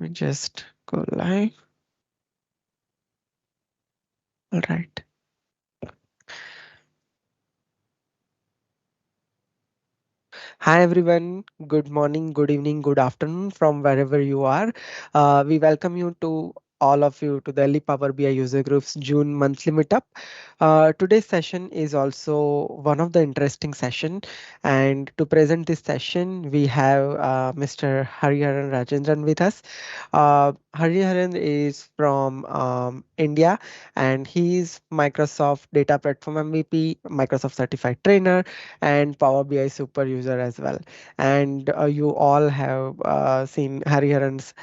Let me just go live. All right. Hi everyone. Good morning, good evening, good afternoon from wherever you are. We welcome you to all of you to Delhi Power BI User Group's June monthly meetup. Today's session is also one of the interesting session, and to present this session, we have Mr. Hariharan Rajendran with us. Hariharan is from India, and he is Microsoft Data Platform MVP, Microsoft Certified Trainer, and Power BI super user as well. And you all have seen Hariharan's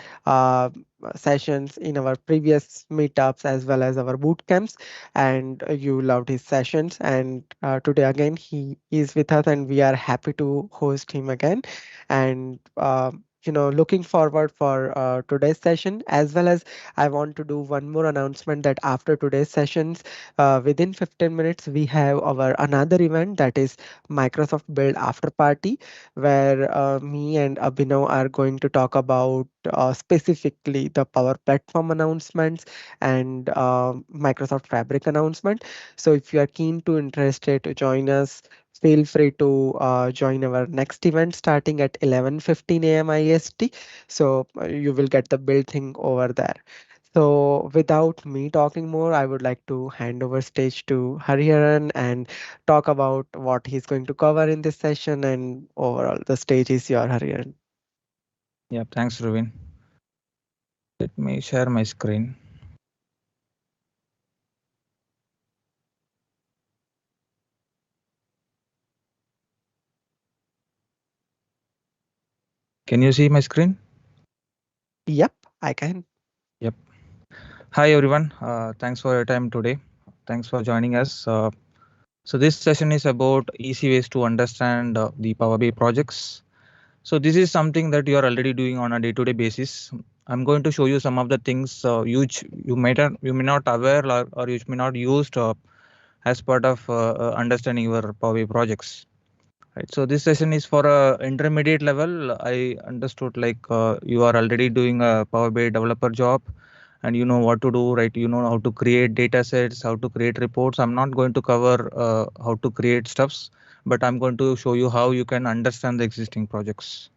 sessions in our previous meetups as well as our boot camps, and you loved his sessions. And today again he is with us, and we are happy to host him again. And looking forward for today's session, as well as I want to do one more announcement that after today's sessions, within 15 minutes we have our another event, that is Microsoft Build After Party, where me and Abhinav are going to talk about specifically the Power Platform announcements and Microsoft Fabric announcement. So if you are keen to interested to join us, feel free to join our next event starting at 11:15 a.m. IST. So you will get the build thing over there. So without me talking more, I would like to hand over stage to Hariharan and talk about what he's going to cover in this session, and overall the stage is your, Hariharan. Yeah, thanks, Ravin. Let me share my screen. Can you see my screen? Yep, I can. Yep. Hi, everyone. Thanks for your time today. Thanks for joining us. So this session is about easy ways to understand the Power BI projects. So this is something that you are already doing on a day-to-day basis. I'm going to show you some of the things you may not aware or you may not used as part of understanding your Power BI projects. Right. So this session is for a intermediate level. I understood you are already doing a Power BI developer job and you know what to do, right? You know how to create data sets, how to create reports. I'm not going to cover how to create stuffs, but I'm going to show you how you can understand the existing projects.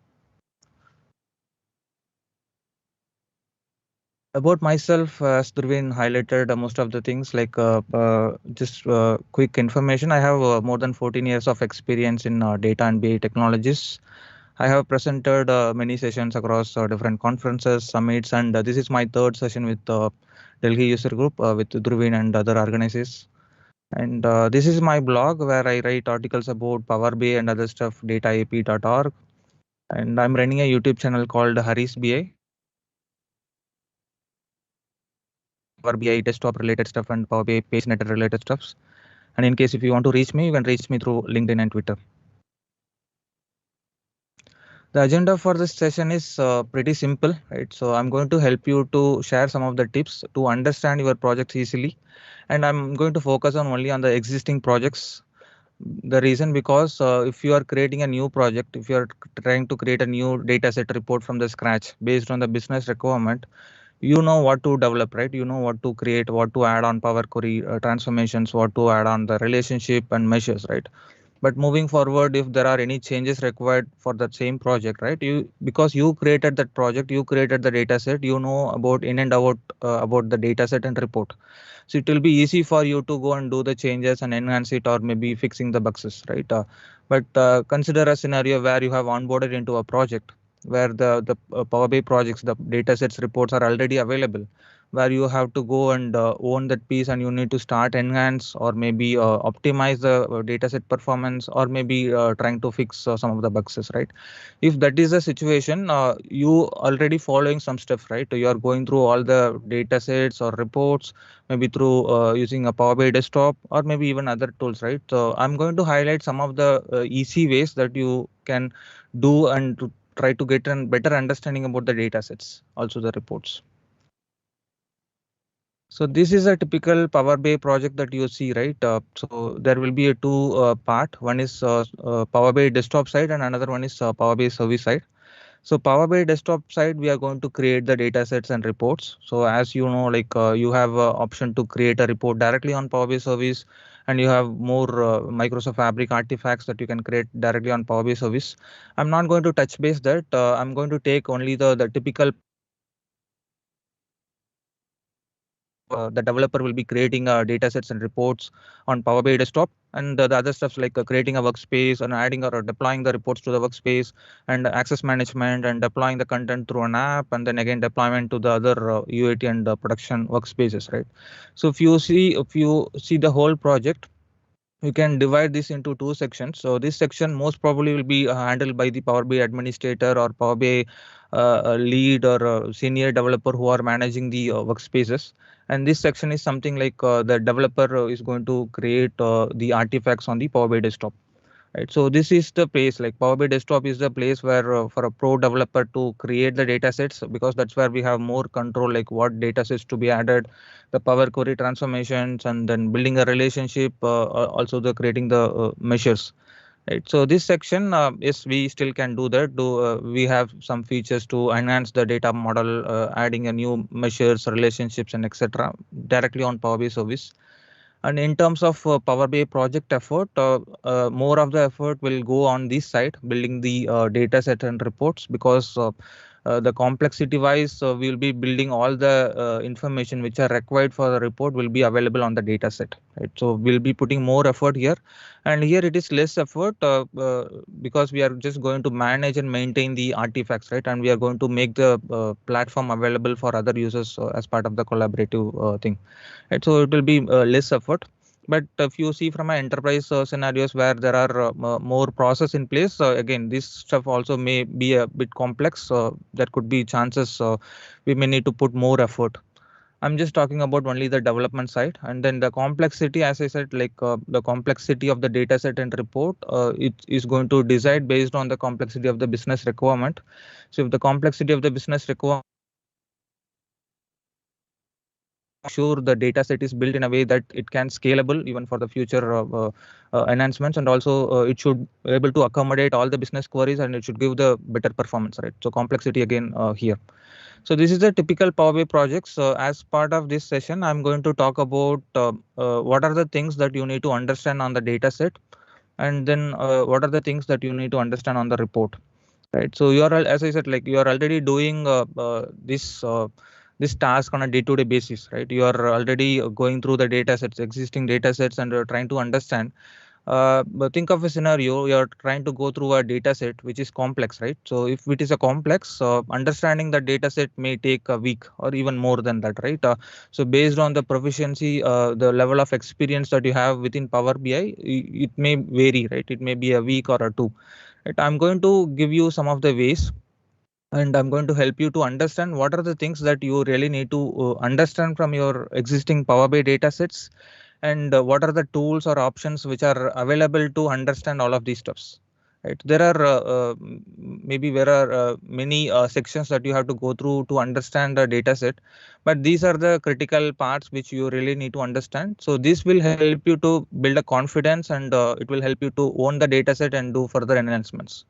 About myself, as Durvin highlighted most of the things, just quick information. I have more than 14 years of experience in data and BI technologies. I have presented many sessions across different conferences, summits, and this is my third session with Delhi User Group with Dhruvin and other organizers. And this is my blog where I write articles about Power BI and other stuff, dataap.org. And I'm running a YouTube channel called Haris BI. Power BI desktop related stuff and Power BI PageNet related stuffs. And in case if you want to reach me, you can reach me through LinkedIn and Twitter. The agenda for this session is pretty simple, right? So I'm going to help you to share some of the tips to understand your projects easily. And I'm going to focus on only on the existing projects. The reason because if you are creating a new project, if you are trying to create a new data set report from the scratch based on the business requirement, you know what to develop, right? You know what to create, what to add on Power Query transformations, what to add on the relationship and measures, right? But moving forward, if there are any changes required for that same project, right, you because you created that project, you created the data set, you know about in and out about the data set and report, so it will be easy for you to go and do the changes and enhance it or maybe fixing the bugs, right? But consider a scenario where you have onboarded into a project where the Power BI projects, the data sets reports are already available, where you have to go and own that piece and you need to start enhance or maybe optimize the data set performance or maybe trying to fix some of the bugs, right? If that is the situation, you already following some steps, right? You are going through all the data sets or reports, maybe through using a Power BI desktop or maybe even other tools, right? So I'm going to highlight some of the easy ways that you can do and to try to get a better understanding about the data sets, also the reports. So this is a typical Power BI project that you see, right? So there will be a two part. One is Power BI desktop side and another one is Power BI service side. So Power BI desktop side, we are going to create the data sets and reports. So as you know, like you have option to create a report directly on Power BI service, and you have more Microsoft Fabric artifacts that you can create directly on Power BI service. I'm not going to touch base that. I'm going to take only the typical Power BI desktop functions where the developer will be creating data sets and reports on Power BI desktop, and the other stuffs like creating a workspace and adding or deploying the reports to the workspace, and access management and deploying the content through an app, and then again deployment to the other UAT and production workspaces, right? So if you see the whole project, you can divide this into two sections. So this section most probably will be handled by the Power BI administrator or Power BI lead or senior developer who are managing the workspaces. And this section is something like the developer is going to create the artifacts on the Power BI desktop. Right. So this is the place, like Power BI desktop is the place where for a pro developer to create the data sets, because that's where we have more control, like what data sets to be added, the Power Query transformations, and then building a relationship, also the creating the measures. Right. So this section, yes, we still can do that. We have some features to enhance the data model, adding a new measures, relationships, and etc. directly on Power BI service. And in terms of Power BI project effort, more of the effort will go on this side, building the data set and reports, because the complexity wise, we will be building all the information which are required for the report will be available on the data set. Right? So we'll be putting more effort here, and here it is less effort because we are just going to manage and maintain the artifacts, right? And we are going to make the platform available for other users as part of the collaborative thing. Right? So it will be less effort. But if you see from an enterprise scenarios where there are more process in place, again, this stuff also may be a bit complex. There could be chances we may need to put more effort. I'm just talking about only the development side, and then the complexity, as I said, like the complexity of the data set and report, it is going to decide based on the complexity of the business requirement. So if the complexity of the business requirement make sure the data set is built in a way that it can scalable even for the future enhancements, and also it should be able to accommodate all the business queries, and it should give the better performance, right? So complexity again here. So this is the typical Power BI projects. As part of this session, I'm going to talk about what are the things that you need to understand on the data set, and then what are the things that you need to understand on the report. Right. So you are, as I said, like you are already doing this task on a day-to-day basis, right? You are already going through the data sets, existing data sets, and you're trying to understand. But think of a scenario, you're trying to go through a data set which is complex, right? So if it is a complex, understanding the data set may take a week or even more than that, right? So based on the proficiency, the level of experience that you have within Power BI, it may vary, right? It may be a week or a two. Right? I'm going to give you some of the ways, and I'm going to help you to understand what are the things that you really need to understand from your existing Power BI data sets, and what are the tools or options which are available to understand all of these stuffs. Right? There are maybe there are many sections that you have to go through to understand the data set, but these are the critical parts which you really need to understand. So this will help you to build a confidence, and it will help you to own the data set and do further enhancements.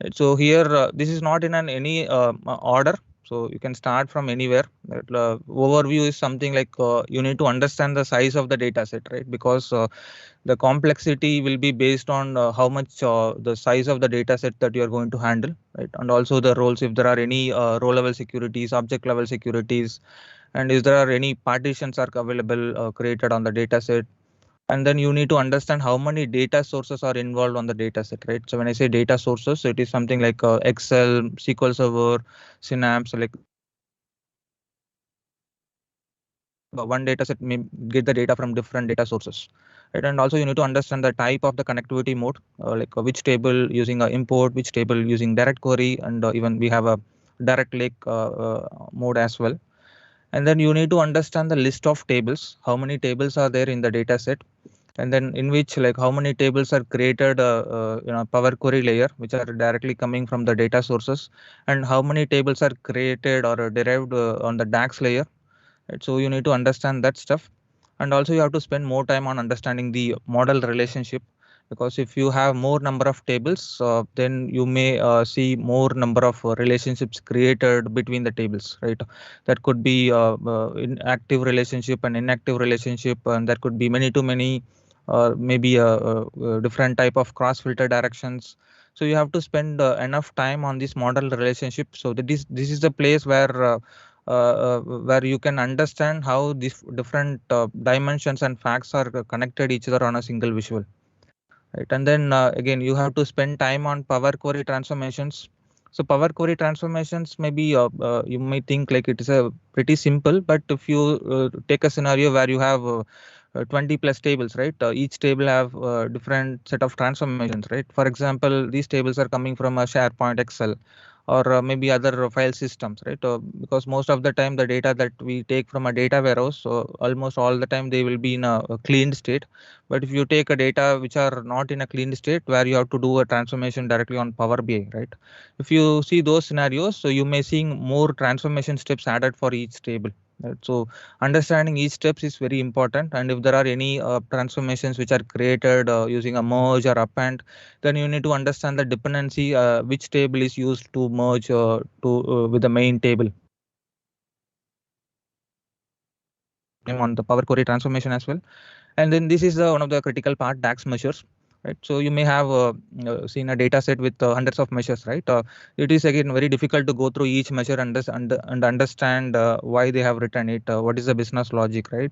Right. So here, this is not in an any order. So you can start from anywhere. Overview is something like you need to understand the size of the data set, right? Because the complexity will be based on how much the size of the data set that you are going to handle, right? And also the roles, if there are any row level securities, object level securities, and if there are any partitions are available created on the data set. And then you need to understand how many data sources are involved on the data set, right? So when I say data sources, it is something like Excel, SQL Server, Synapse, like one data set may get the data from different data sources, right? And also you need to understand the type of the connectivity mode, like which table using import, which table using direct query, and even we have a direct lake mode as well. And then you need to understand the list of tables, how many tables are there in the data set, and then in which, like, how many tables are created Power Query layer, which are directly coming from the data sources, and how many tables are created or derived on the DAX layer, right? So you need to understand that stuff. And also you have to spend more time on understanding the model relationship, because if you have more number of tables, then you may see more number of relationships created between the tables, right? That could be in active relationship and inactive relationship, and there could be many to many, maybe different type of cross filter directions. So you have to spend enough time on this model relationship. So that this is the place where you can understand how these different dimensions and facts are connected each other on a single visual, right? And then again, you have to spend time on power query transformations. So power query transformations, maybe you may think like it is a pretty simple, but if you take a scenario where you have 20 plus tables, right? Each table have different set of transformations, right? For example, these tables are coming from a SharePoint, Excel, or maybe other file systems, right? Because most of the time the data that we take from a data warehouse, so almost all the time they will be in a cleaned state. But if you take a data which are not in a clean state, where you have to do a transformation directly on Power BI, right? If you see those scenarios, so you may seeing more transformation steps added for each table. Right? So understanding each steps is very important. And if there are any transformations which are created using a merge or append, then you need to understand the dependency, which table is used to merge to with the main table. I'm on the Power Query transformation as well. And then this is one of the critical part, DAX measures, right? So you may have seen a data set with hundreds of measures, right? It is again very difficult to go through each measure and understand why they have written it, what is the business logic, right?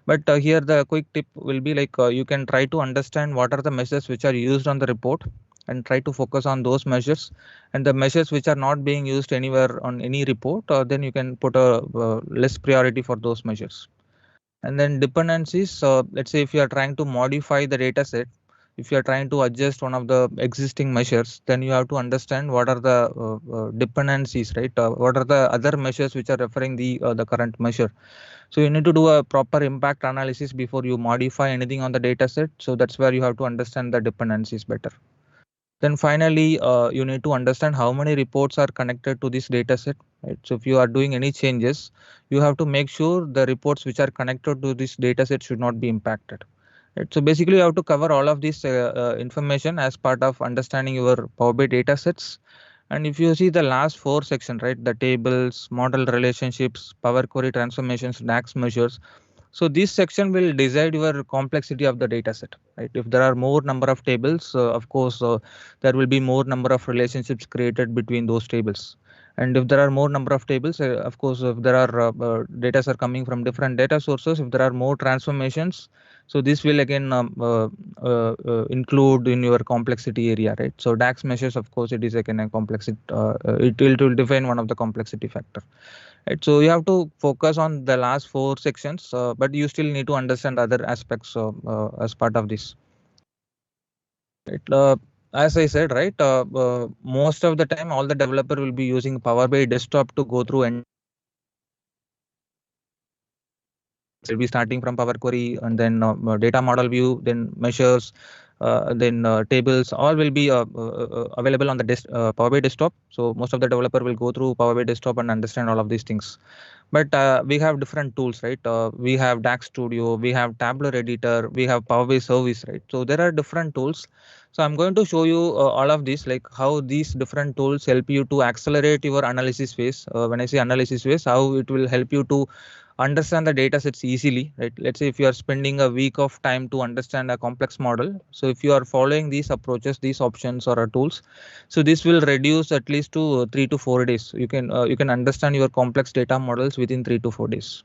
But here the quick tip will be like you can try to understand what are the measures which are used on the report and try to focus on those measures, and the measures which are not being used anywhere on any report, then you can put a less priority for those measures. And then dependencies. So let's say if you are trying to modify the data set, if you are trying to adjust one of the existing measures, then you have to understand what are the dependencies, right? What are the other measures which are referring the current measure. So you need to do a proper impact analysis before you modify anything on the data set. So that's where you have to understand the dependencies better. Then finally, you need to understand how many reports are connected to this data set. Right? So if you are doing any changes, you have to make sure the reports which are connected to this data set should not be impacted. Right? So basically, you have to cover all of this information as part of understanding your Power BI data sets. And if you see the last four section, right, the tables, model relationships, Power Query transformations, DAX measures, so this section will decide your complexity of the data set, right? If there are more number of tables, of course, there will be more number of relationships created between those tables. And if there are more number of tables, of course, if there are data are coming from different data sources, if there are more transformations, so this will again include in your complexity area, right? So DAX measures, of course, it is again a complexity. It will define one of the complexity factor. Right, so you have to focus on the last four sections, but you still need to understand other aspects as part of this. Right, as I said, right, most of the time, all the developer will be using Power BI desktop to go through, and will be starting from Power Query and then data model view, then measures, then tables. All will be available on the Power BI desktop. So most of the developer will go through Power BI desktop and understand all of these things. But we have different tools, right? We have DAX Studio, we have Tabular editor, we have Power BI service, right? So there are different tools. So I'm going to show you all of these, like how these different tools help you to accelerate your analysis phase. When I say analysis phase, how it will help you to understand the data sets easily, right? Let's say if you are spending a week of time to understand a complex model, so if you are following these approaches, these options or tools, so this will reduce at least to 3 to 4 days. You can understand your complex data models within 3 to 4 days.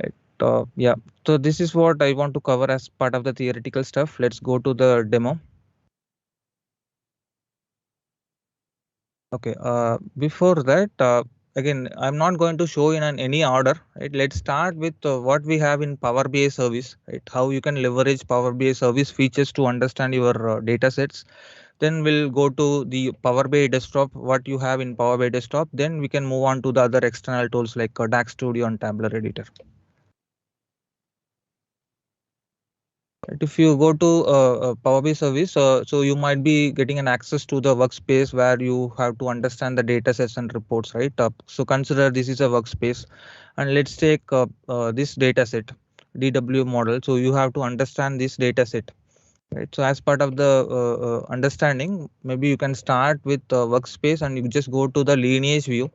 Right. Yeah. So this is what I want to cover as part of the theoretical stuff. Let's go to the demo. Okay. Before that, again, I'm not going to show in any order. Right. Let's start with what we have in Power BI service. Right. How you can leverage Power BI service features to understand your data sets. Then we'll go to the Power BI desktop, what you have in Power BI desktop. Then we can move on to the other external tools like DAX Studio and Tabular editor. Right, if you go to Power BI service, so you might be getting an access to the workspace where you have to understand the data sets and reports, right? So consider this is a workspace, and let's take this data set, DW model. So you have to understand this data set. right? So as part of the understanding, maybe you can start with workspace and you just go to the lineage view.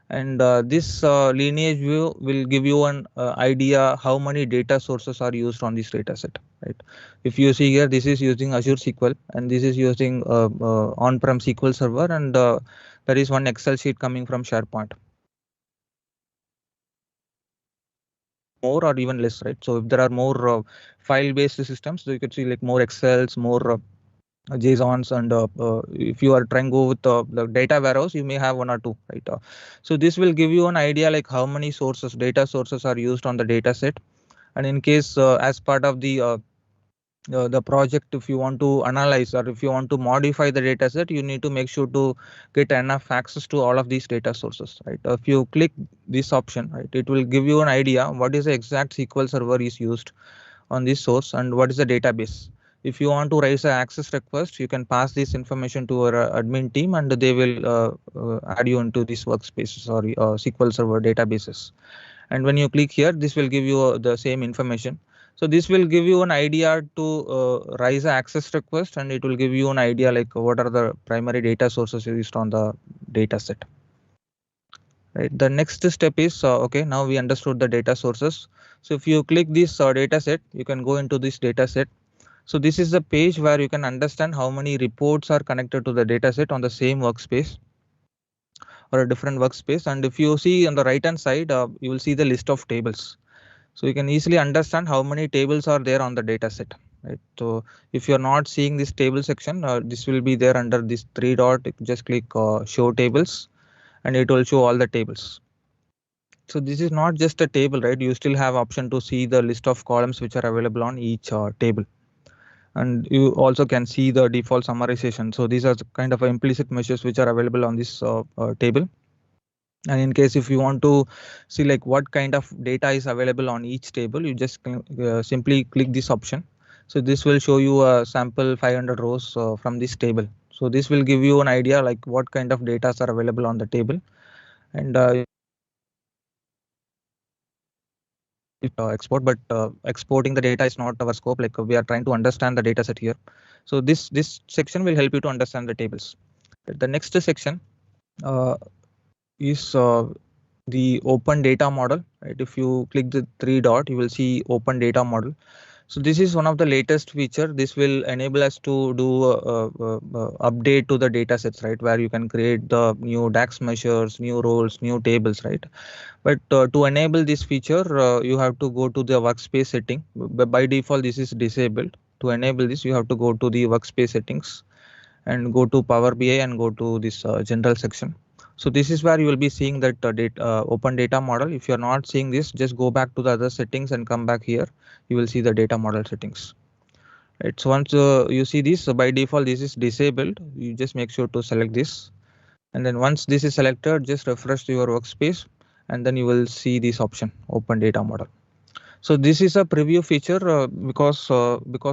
And this lineage view will give you an idea how many data sources are used on this data set, right? If you see here, this is using Azure SQL and this is using on-prem SQL Server, and there is one Excel sheet coming from SharePoint. More or even less, right? So if there are more file-based systems, so you could see like more Excels, more JSONs, and if you are trying to go with the data warehouse, you may have one or two, right? So this will give you an idea like how many sources, data sources are used on the data set. And in case as part of the project, if you want to analyze or if you want to modify the data set, you need to make sure to get enough access to all of these data sources, right? If you click this option, right, it will give you an idea what is the exact SQL server is used on this source and what is the database. If you want to raise an access request, you can pass this information to our admin team and they will add you into these workspaces or SQL server databases. And when you click here, this will give you the same information. So this will give you an idea to raise an access request, and it will give you an idea like what are the primary data sources used on the data set. Right. The next step is okay. Now we understood the data sources. So if you click this data set, you can go into this data set. So this is the page where you can understand how many reports are connected to the data set on the same workspace or a different workspace. And if you see on the right hand side, you will see the list of tables. So you can easily understand how many tables are there on the data set. Right. So if you're not seeing this table section, this will be there under this three dot. Just click show tables and it will show all the tables. So this is not just a table, right? You still have option to see the list of columns which are available on each table. And you also can see the default summarization. So these are the kind of implicit measures which are available on this table. And in case if you want to see like what kind of data is available on each table, you just simply click this option. So this will show you a sample 500 rows from this table. So this will give you an idea like what kind of data are available on the table. And export, but exporting the data is not our scope. Like we are trying to understand the data set here. So this section will help you to understand the tables. The next section is the open data model, right? If you click the three dot, you will see open data model. So this is one of the latest feature. This will enable us to do update to the data sets, right? Where you can create the new DAX measures, new roles, new tables, right? But to enable this feature, you have to go to the workspace setting. By default, this is disabled. To enable this, you have to go to the workspace settings and go to Power BI and go to this general section. So this is where you will be seeing that open data model. If you're not seeing this, just go back to the other settings and come back here. You will see the data model settings. Right. So once you see this, so by default, this is disabled. You just make sure to select this. And then once this is selected, just refresh your workspace and then you will see this option, open data model. So this is a preview feature because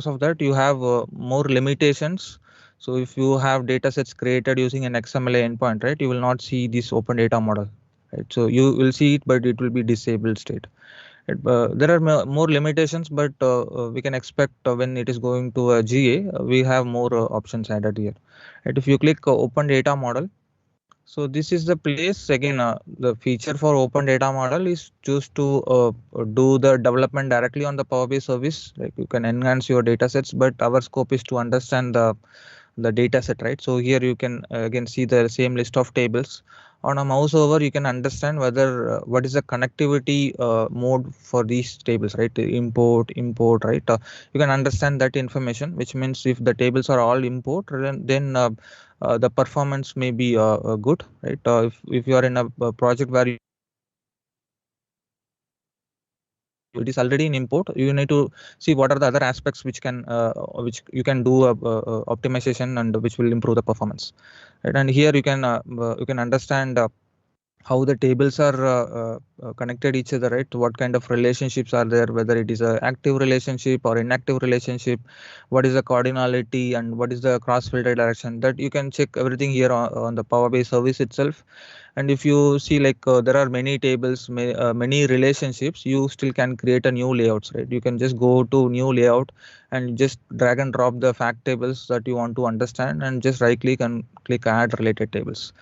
of that you have more limitations. So if you have data sets created using an XML endpoint, right, you will not see this open data model, right? So you will see it, but it will be disabled state. There are more limitations, but we can expect when it is going to a GA, we have more options added here. Right? If you click open data model, so this is the place again. The feature for open data model is choose to do the development directly on the Power BI service. Like you can enhance your data sets, but our scope is to understand the data set, right? So here you can again see the same list of tables. On a mouse over, you can understand whether what is the connectivity mode for these tables, right? Import, right? You can understand that information, which means if the tables are all import, then the performance may be good, right? If you are in a project where it is already in import, you need to see what are the other aspects which you can do optimization and which will improve the performance, right? And here you can understand how the tables are connected each other, right? What kind of relationships are there, whether it is a active relationship or inactive relationship, what is the cardinality and what is the cross filter direction, that you can check everything here on the Power BI service itself. And if you see, like, there are many tables, many relationships, you still can create a new layouts, right? You can just go to new layout and just drag and drop the fact tables that you want to understand, and just right click and click add related tables.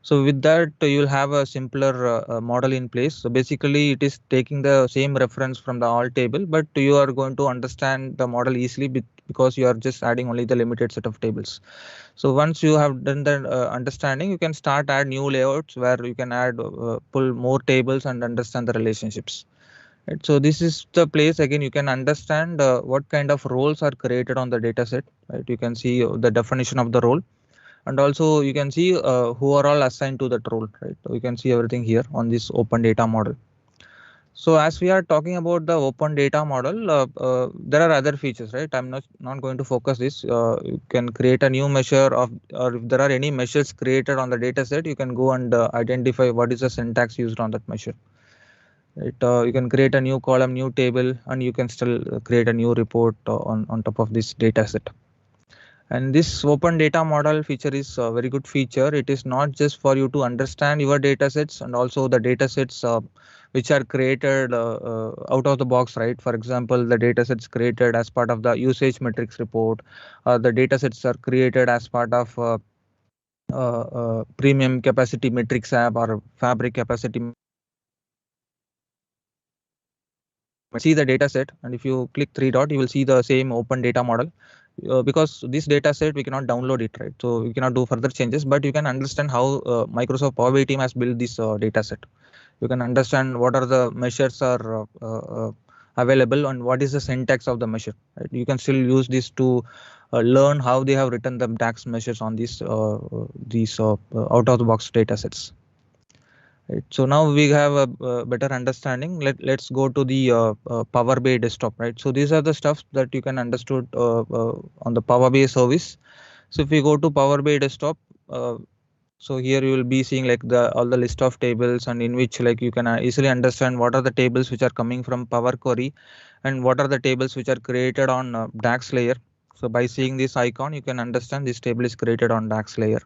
So with that, you'll have a simpler model in place. So basically, it is taking the same reference from the all table, but you are going to understand the model easily because you are just adding only the limited set of tables. So once you have done the understanding, you can start add new layouts where you can add pull more tables and understand the relationships. Right? So this is the place again you can understand what kind of roles are created on the data set. Right? You can see the definition of the role, and also you can see who are all assigned to that role, right? So you can see everything here on this open data model. So as we are talking about the open data model, there are other features, right? I'm not going to focus this. You can create a new measure of, or if there are any measures created on the data set, you can go and identify what is the syntax used on that measure. Right? You can create a new column, new table, and you can still create a new report on top of this data set. And this open data model feature is a very good feature. It is not just for you to understand your data sets, and also the data sets which are created out of the box, right? For example, the data sets created as part of the usage metrics report, the data sets are created as part of premium capacity metrics app or fabric capacity metrics app. See the data set, and if you click three dot, you will see the same open data model. Because this data set we cannot download it, right? So we cannot do further changes, but you can understand how Microsoft Power BI team has built this data set. You can understand what are the measures are available and what is the syntax of the measure, right? You can still use this to learn how they have written the DAX measures on these out of the box data sets. Right. So now we have a better understanding. Let's go to the Power BI desktop, right? So these are the stuff that you can understood on the Power BI service. So if we go to Power BI desktop, so here you will be seeing like the all the list of tables, and in which like you can easily understand what are the tables which are coming from Power Query and what are the tables which are created on DAX layer. So by seeing this icon, you can understand this table is created on DAX layer.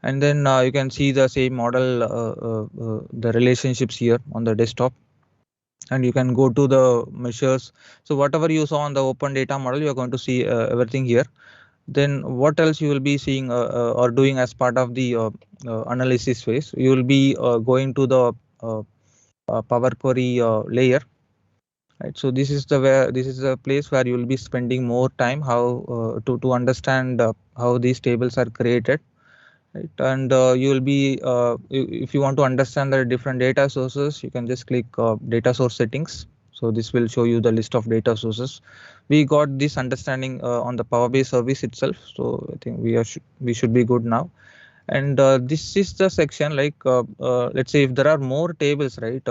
And then you can see the same model, the relationships here on the desktop, and you can go to the measures. So whatever you saw on the open data model, you are going to see everything here. Then what else you will be seeing or doing as part of the analysis phase? You will be going to the Power Query layer, right? So this is the place where you will be spending more time how to understand how these tables are created, right? And you will be if you want to understand the different data sources, you can just click data source settings. So this will show you the list of data sources. We got this understanding on the Power BI service itself, so I think we should be good now. And this is the section, like let's say if there are more tables, right?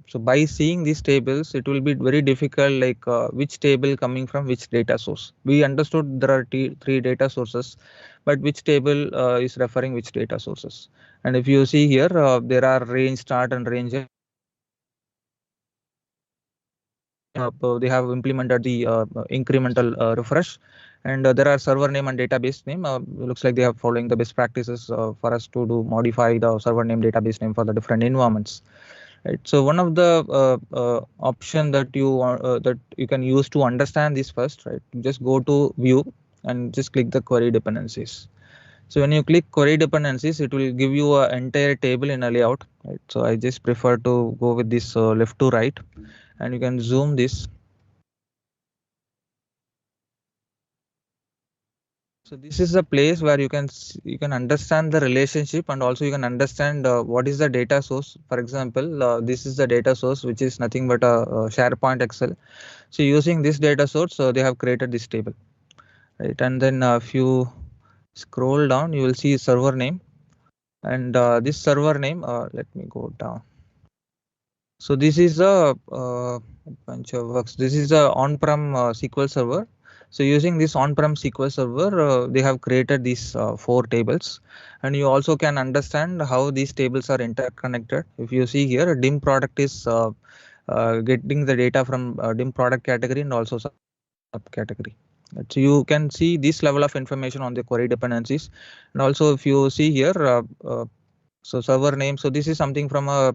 So by seeing these tables, it will be very difficult, like which table coming from which data source. We understood there are three data sources, but which table is referring which data sources. And if you see here, there are range start and range end. They have implemented the incremental refresh, and there are server name and database name. Looks like they are following the best practices for us to do modify the server name, database name for the different environments. Right. So one of the option that you can use to understand this first, right? Just go to view and just click the query dependencies. So when you click query dependencies, it will give you an entire table in a layout. Right. So I just prefer to go with this left to right, and you can zoom this. So this is a place where you can understand the relationship, and also you can understand what is the data source. For example, this is the data source, which is nothing but a SharePoint Excel. So using this data source, they have created this table, right? And then if you scroll down, you will see server name, and this server name. Let me go down. So this is a bunch of works. This is a on-prem SQL server. So using this on-prem SQL Server, they have created these four tables, and you also can understand how these tables are interconnected. If you see here, dim product is getting the data from dim product category and also subcategory. So you can see this level of information on the query dependencies. And also if you see here, so server name, so this is something from a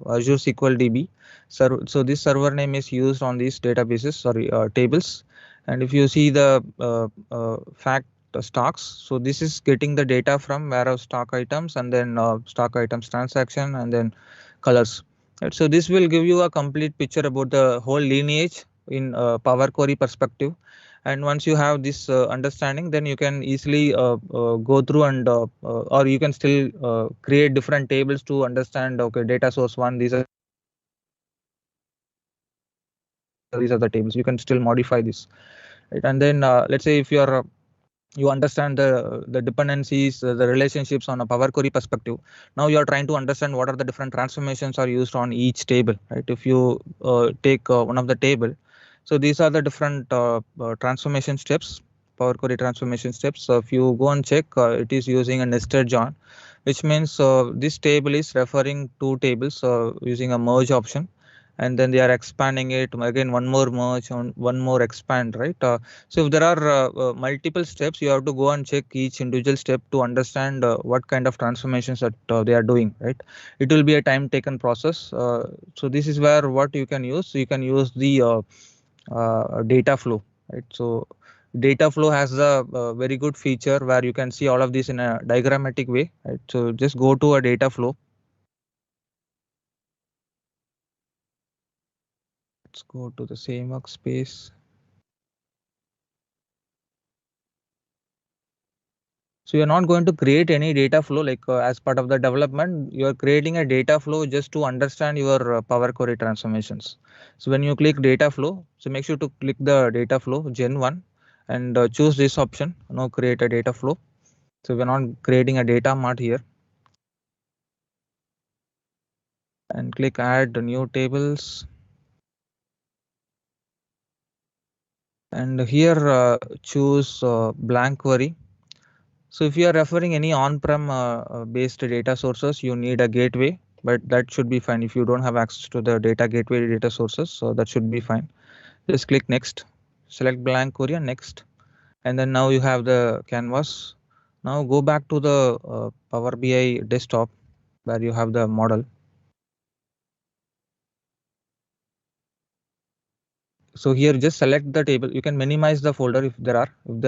Azure SQL DB. So this server name is used on these databases, sorry, tables. And if you see the fact stocks, so this is getting the data from warehouse stock items, and then stock items transaction, and then colors. Right, so this will give you a complete picture about the whole lineage in Power Query perspective. And once you have this understanding, then you can easily go through and or you can still create different tables to understand, okay, data source one, these are the tables, you can still modify this. Right, and then let's say if you are you understand the dependencies, the relationships on a Power Query perspective. Now you are trying to understand what are the different transformations are used on each table, right? If you take one of the table, so these are the different transformation steps, Power Query transformation steps. So if you go and check, it is using a nested join, which means this table is referring two tables using a merge option, and then they are expanding it again, one more merge and one more expand, right? So if there are multiple steps, you have to go and check each individual step to understand what kind of transformations that they are doing, right? It will be a time taken process. So this is where what you can use. You can use the data flow, right? So data flow has a very good feature where you can see all of this in a diagrammatic way, right? So just go to a data flow. Let's go to the same workspace. So you're not going to create any data flow like as part of the development. You're creating a data flow just to understand your Power Query transformations. So when you click data flow, so make sure to click the data flow Gen 1 and choose this option. Now create a data flow. So we're not creating a data mart here, and click add new tables. And here choose blank query. So if you are referring any on-prem based data sources, you need a gateway, but that should be fine. If you don't have access to the data gateway data sources, so that should be fine. Just click next, select blank query and next. And then now you have the canvas. Now go back to the Power BI desktop where you have the model. So here just select the table. You can minimize the folder if there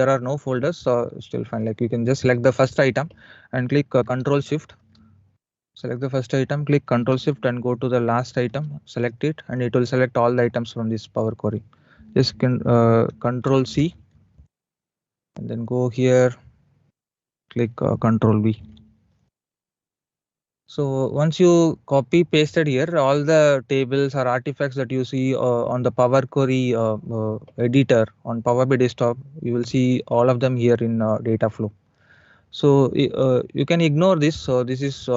are no folders, still fine. Like you can just select the first item and click Control Shift. Select the first item, click Control Shift and go to the last item, select it, and it will select all the items from this Power Query. Just Control C and then go here, click Control V. So once you copy pasted here, all the tables or artifacts that you see on the Power Query editor on Power BI desktop, you will see all of them here in data flow. So you can ignore this. So this is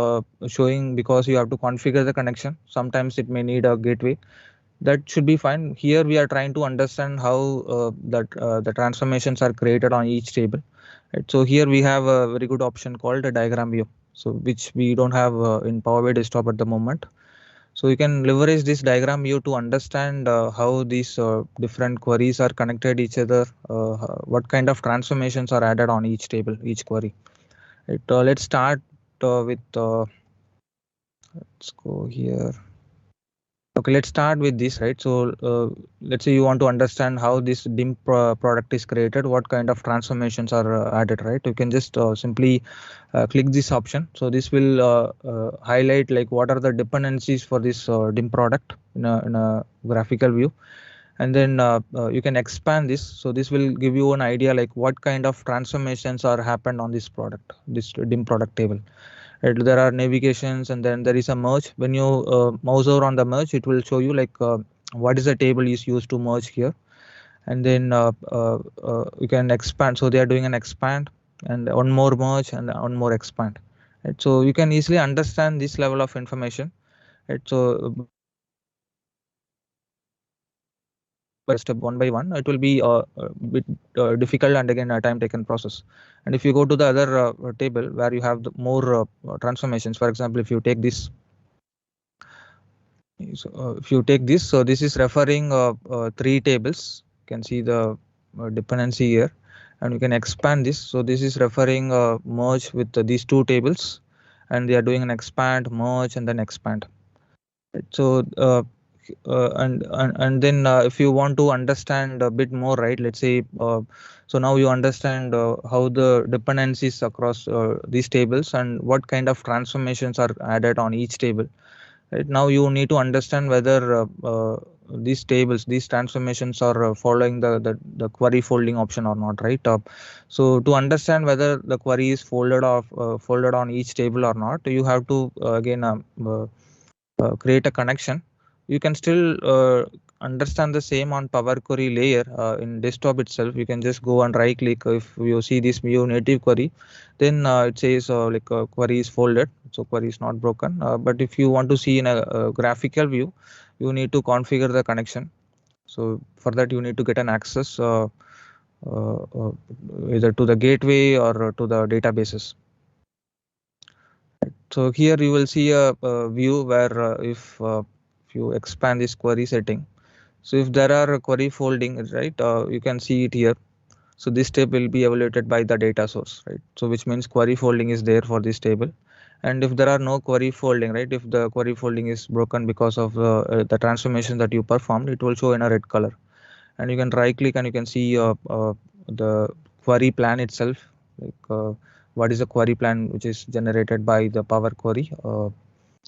showing because you have to configure the connection. Sometimes it may need a gateway. That should be fine. Here we are trying to understand how the transformations are created on each table. Right? So here we have a very good option called a diagram view. So which we don't have in Power BI desktop at the moment. So you can leverage this diagram view to understand how these different queries are connected each other, what kind of transformations are added on each table, each query. Right, let's start with let's go here. Okay, let's start with this, right? So let's say you want to understand how this dim product is created, what kind of transformations are added, right? You can just simply click this option. So this will highlight like what are the dependencies for this dim product in a graphical view. And then you can expand this. So this will give you an idea like what kind of transformations are happened on this product, this dim product table. Right, there are navigations and then there is a merge. When you mouse over on the merge, it will show you like what is the table is used to merge here. And then you can expand. So they are doing an expand and one more merge and one more expand. Right, so you can easily understand this level of information. Right, so by using this step by step, one by one, it will be a bit difficult and again a time taken process. And if you go to the other table where you have the more transformations, for example, if you take this, if you take this, so this is referring three tables. You can see the dependency here, and you can expand this. So this is referring merge with these two tables, and they are doing an expand, merge, and then expand. Right. So and then if you want to understand a bit more, right? Let's say so now you understand how the dependencies across these tables and what kind of transformations are added on each table. Right now, you need to understand whether these tables, these transformations are following the query folding option or not, right? So to understand whether the query is folded on each table or not, you have to again create a connection. You can still understand the same on Power Query layer in desktop itself. You can just go and right click. If you see this view native query, then it says query is folded, so query is not broken. But if you want to see in a graphical view, you need to configure the connection. So for that, you need to get an access uh, uh, either to the gateway or to the databases. So here you will see a view where if you expand this query setting, so if there are a query folding, right, you can see it here. So this step will be evaluated by the data source, right? So which means query folding is there for this table. And if there are no query folding, right, if the query folding is broken because of the transformation that you performed, it will show in a red color. And you can right click and you can see the query plan itself, like what is the query plan which is generated by the Power Query,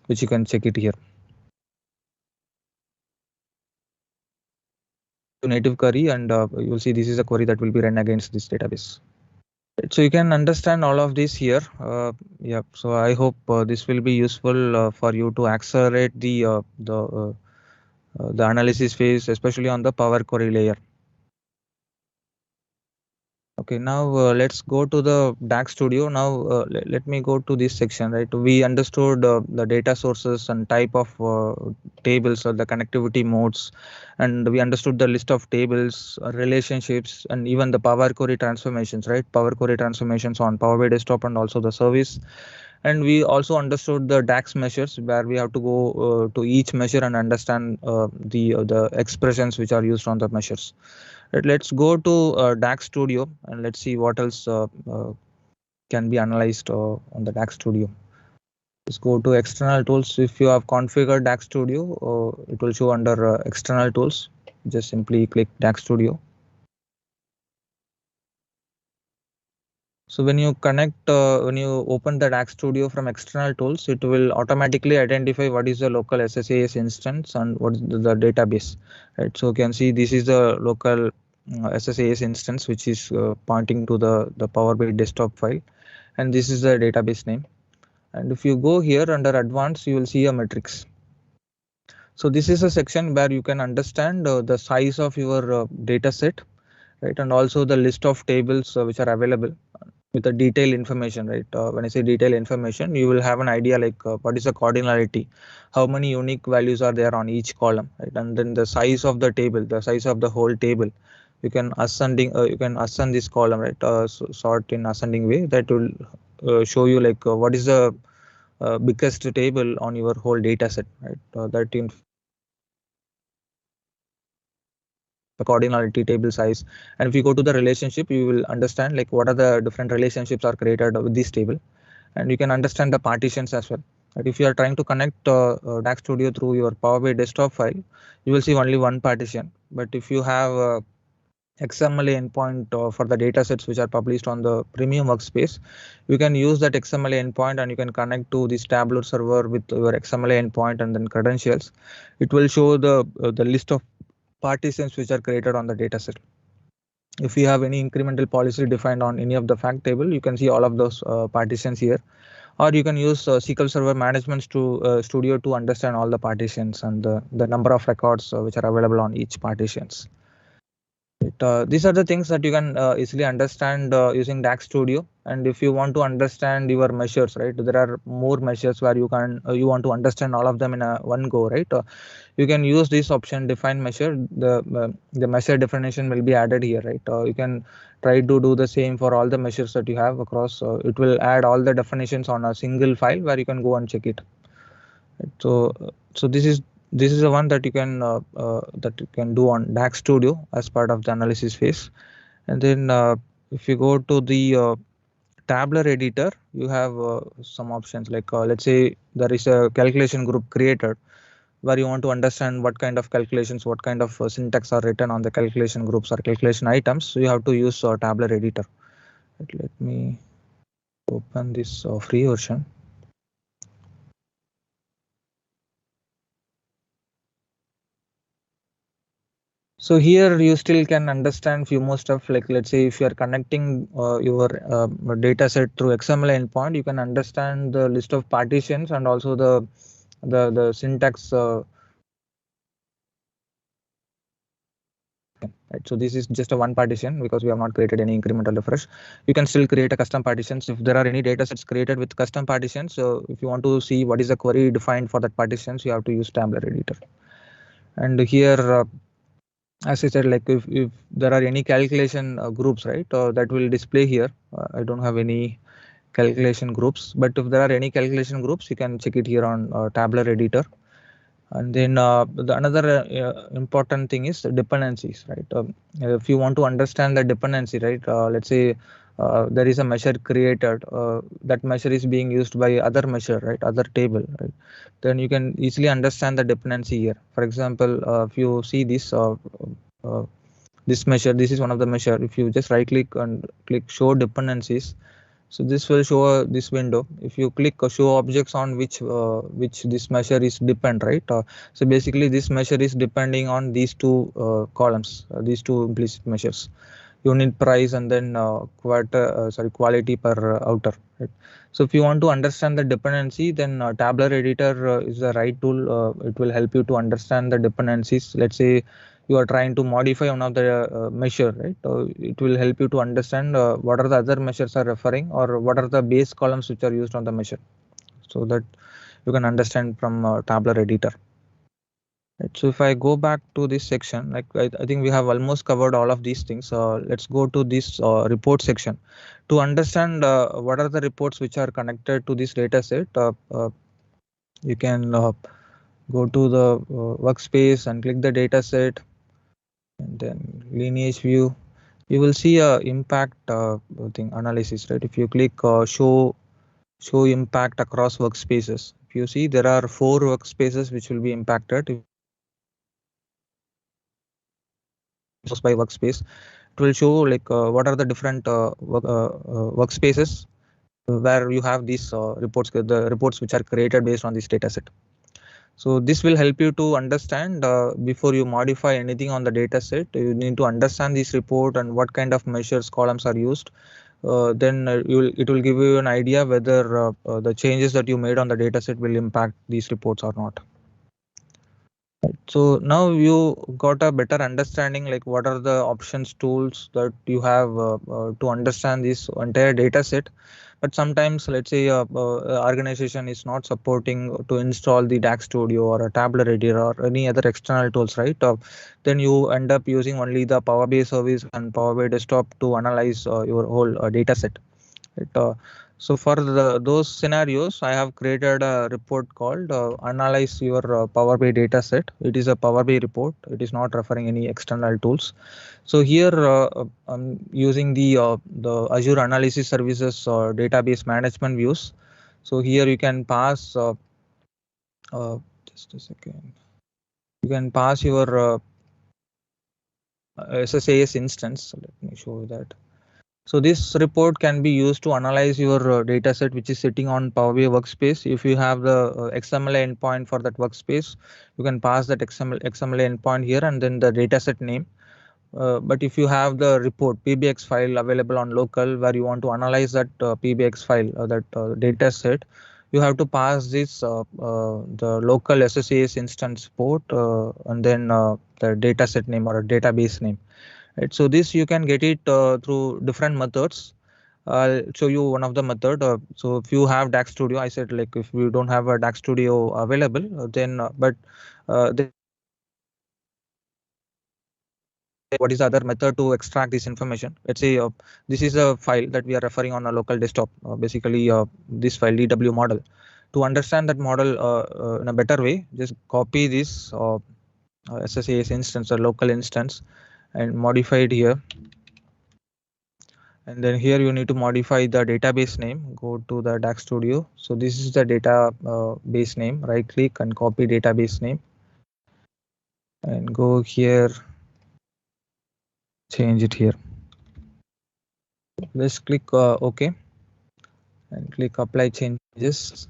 which you can check it here. Native query, and you'll see this is a query that will be run against this database. So you can understand all of this here. Yeah. So I hope this will be useful for you to accelerate the analysis phase, especially on the Power Query layer. Okay, now let's go to the DAX Studio. Now let me go to this section, right? We understood the data sources and type of tables or the connectivity modes, and we understood the list of tables, relationships, and even the Power Query transformations, right? Power Query transformations on Power BI Desktop and also the service. And we also understood the DAX measures, where we have to go to each measure and understand the expressions which are used on the measures. Right, let's go to DAX Studio and let's see what else can be analyzed on the DAX Studio. Let's go to external tools. If you have configured DAX Studio, it will show under external tools. Just simply click DAX Studio. So when you connect, when you open the DAX Studio from external tools, it will automatically identify what is the local SSAS instance and what is the database. Right. So you can see this is the local SSAS instance, which is pointing to the Power BI desktop file, and this is the database name. And if you go here under advanced, you will see a matrix. So this is a section where you can understand the size of your data set, right, and also the list of tables which are available with the detailed information, right? When I say detailed information, you will have an idea like what is the cardinality, how many unique values are there on each column, right? And then the size of the table, the size of the whole table. You can ascend this column, right? So sort in ascending way. That will show you like what is the biggest table on your whole data set, right? That in the cardinality table size. And if you go to the relationship, you will understand like what are the different relationships are created with this table, and you can understand the partitions as well. Right? If you are trying to connect DAX Studio through your Power BI desktop file, you will see only one partition. But if you have XML endpoint for the data sets which are published on the premium workspace, you can use that XML endpoint and you can connect to this Tabular server with your XML endpoint and then credentials. It will show the list of partitions which are created on the dataset. If you have any incremental policy defined on any of the fact table, you can see all of those partitions here, or you can use SQL Server Management Studio to understand all the partitions and the number of records which are available on each partitions. These are the things that you can easily understand using DAX Studio. And if you want to understand your measures, right, there are more measures where you want to understand all of them in a one go, right? You can use this option define measure. The measure definition will be added here, right? You can try to do the same for all the measures that you have across. It will add all the definitions on a single file where you can go and check it. Right? So this is the one that you can do on DAX Studio as part of the analysis phase. And then if you go to the Tabular editor, you have some options like let's say there is a calculation group created where you want to understand what kind of calculations, what kind of syntax are written on the calculation groups or calculation items. So you have to use Tabular editor. Let me open this free version. So here you still can understand few more stuff, like let's say if you are connecting your data set through XML endpoint, you can understand the list of partitions and also the syntax. Right. So this is just a one partition because we have not created any incremental refresh. You can still create a custom partitions if there are any data sets created with custom partitions. So if you want to see what is the query defined for that partitions, you have to use Tabular editor. And here as I said, like if there are any calculation groups, right, that will display here. I don't have any calculation groups, but if there are any calculation groups, you can check it here on Tabular editor. And then another important thing is the dependencies, right? If you want to understand the dependency, right, let's say there is a measure created, that measure is being used by other measure, right, other table, right? Then you can easily understand the dependency here. For example, if you see uh, this measure, this is one of the measure. If you just right click and click show dependencies, so this will show this window. If you click show objects on which this measure is depend, right? So basically this measure is depending on these two columns, these two implicit measures, unit price and then quality per outer, right? So if you want to understand the dependency, then Tabular editor is the right tool. It will help you to understand the dependencies. Let's say you are trying to modify one of the measure, right? It will help you to understand what are the other measures are referring or what are the base columns which are used on the measure, so that you can understand from Tabular editor. Right. So if I go back to this section, like I think we have almost covered all of these things. Let's go to this report section to understand what are the reports which are connected to this data set. You can go to the workspace and click the data set and then lineage view. You will see a impact thing analysis, right? If you click show impact across workspaces, if you see there are 4 workspaces which will be impacted. By workspace, it will show like what are the different workspaces where you have these reports, the reports which are created based on this data set. So this will help you to understand before you modify anything on the data set. You need to understand this report and what kind of measures columns are used. Then it will give you an idea whether the changes that you made on the data set will impact these reports or not. So now you got a better understanding, like what are the options, tools that you have to understand this entire data set. But sometimes, let's say, organization is not supporting to install the DAX Studio or a Tabular editor or any other external tools, right? Then you end up using only the Power BI service and Power BI desktop to analyze your whole data set. Right? So for those scenarios, I have created a report called Analyze Your Power BI Data Set. It is a Power BI report. It is not referring any external tools. So here I'm using the Azure Analysis Services database management views. So here you can pass just a second. You can pass your SSAS instance. So let me show you that. So this report can be used to analyze your data set which is sitting on Power BI workspace. If you have the XML endpoint for that workspace, you can pass that XML endpoint here and then the data set name. But if you have the report PBX file available on local where you want to analyze that PBX file or that data set, you have to pass this the local SSAS instance port and then the data set name or a database name. Right, so this you can get it through different methods. I'll show you one of the method. So if you have DAX Studio, I said like if you don't have a DAX Studio available, then but then you can go to the what is the other method to extract this information. Let's say this is a file that we are referring on a local desktop. Basically, this file DW model. To understand that model in a better way, just copy this SSAS instance or local instance and modify it here. And then here you need to modify the database name. Go to the DAX Studio. So this is the data base name. Right click and copy database name and go here, change it here. Let's click OK and click apply changes.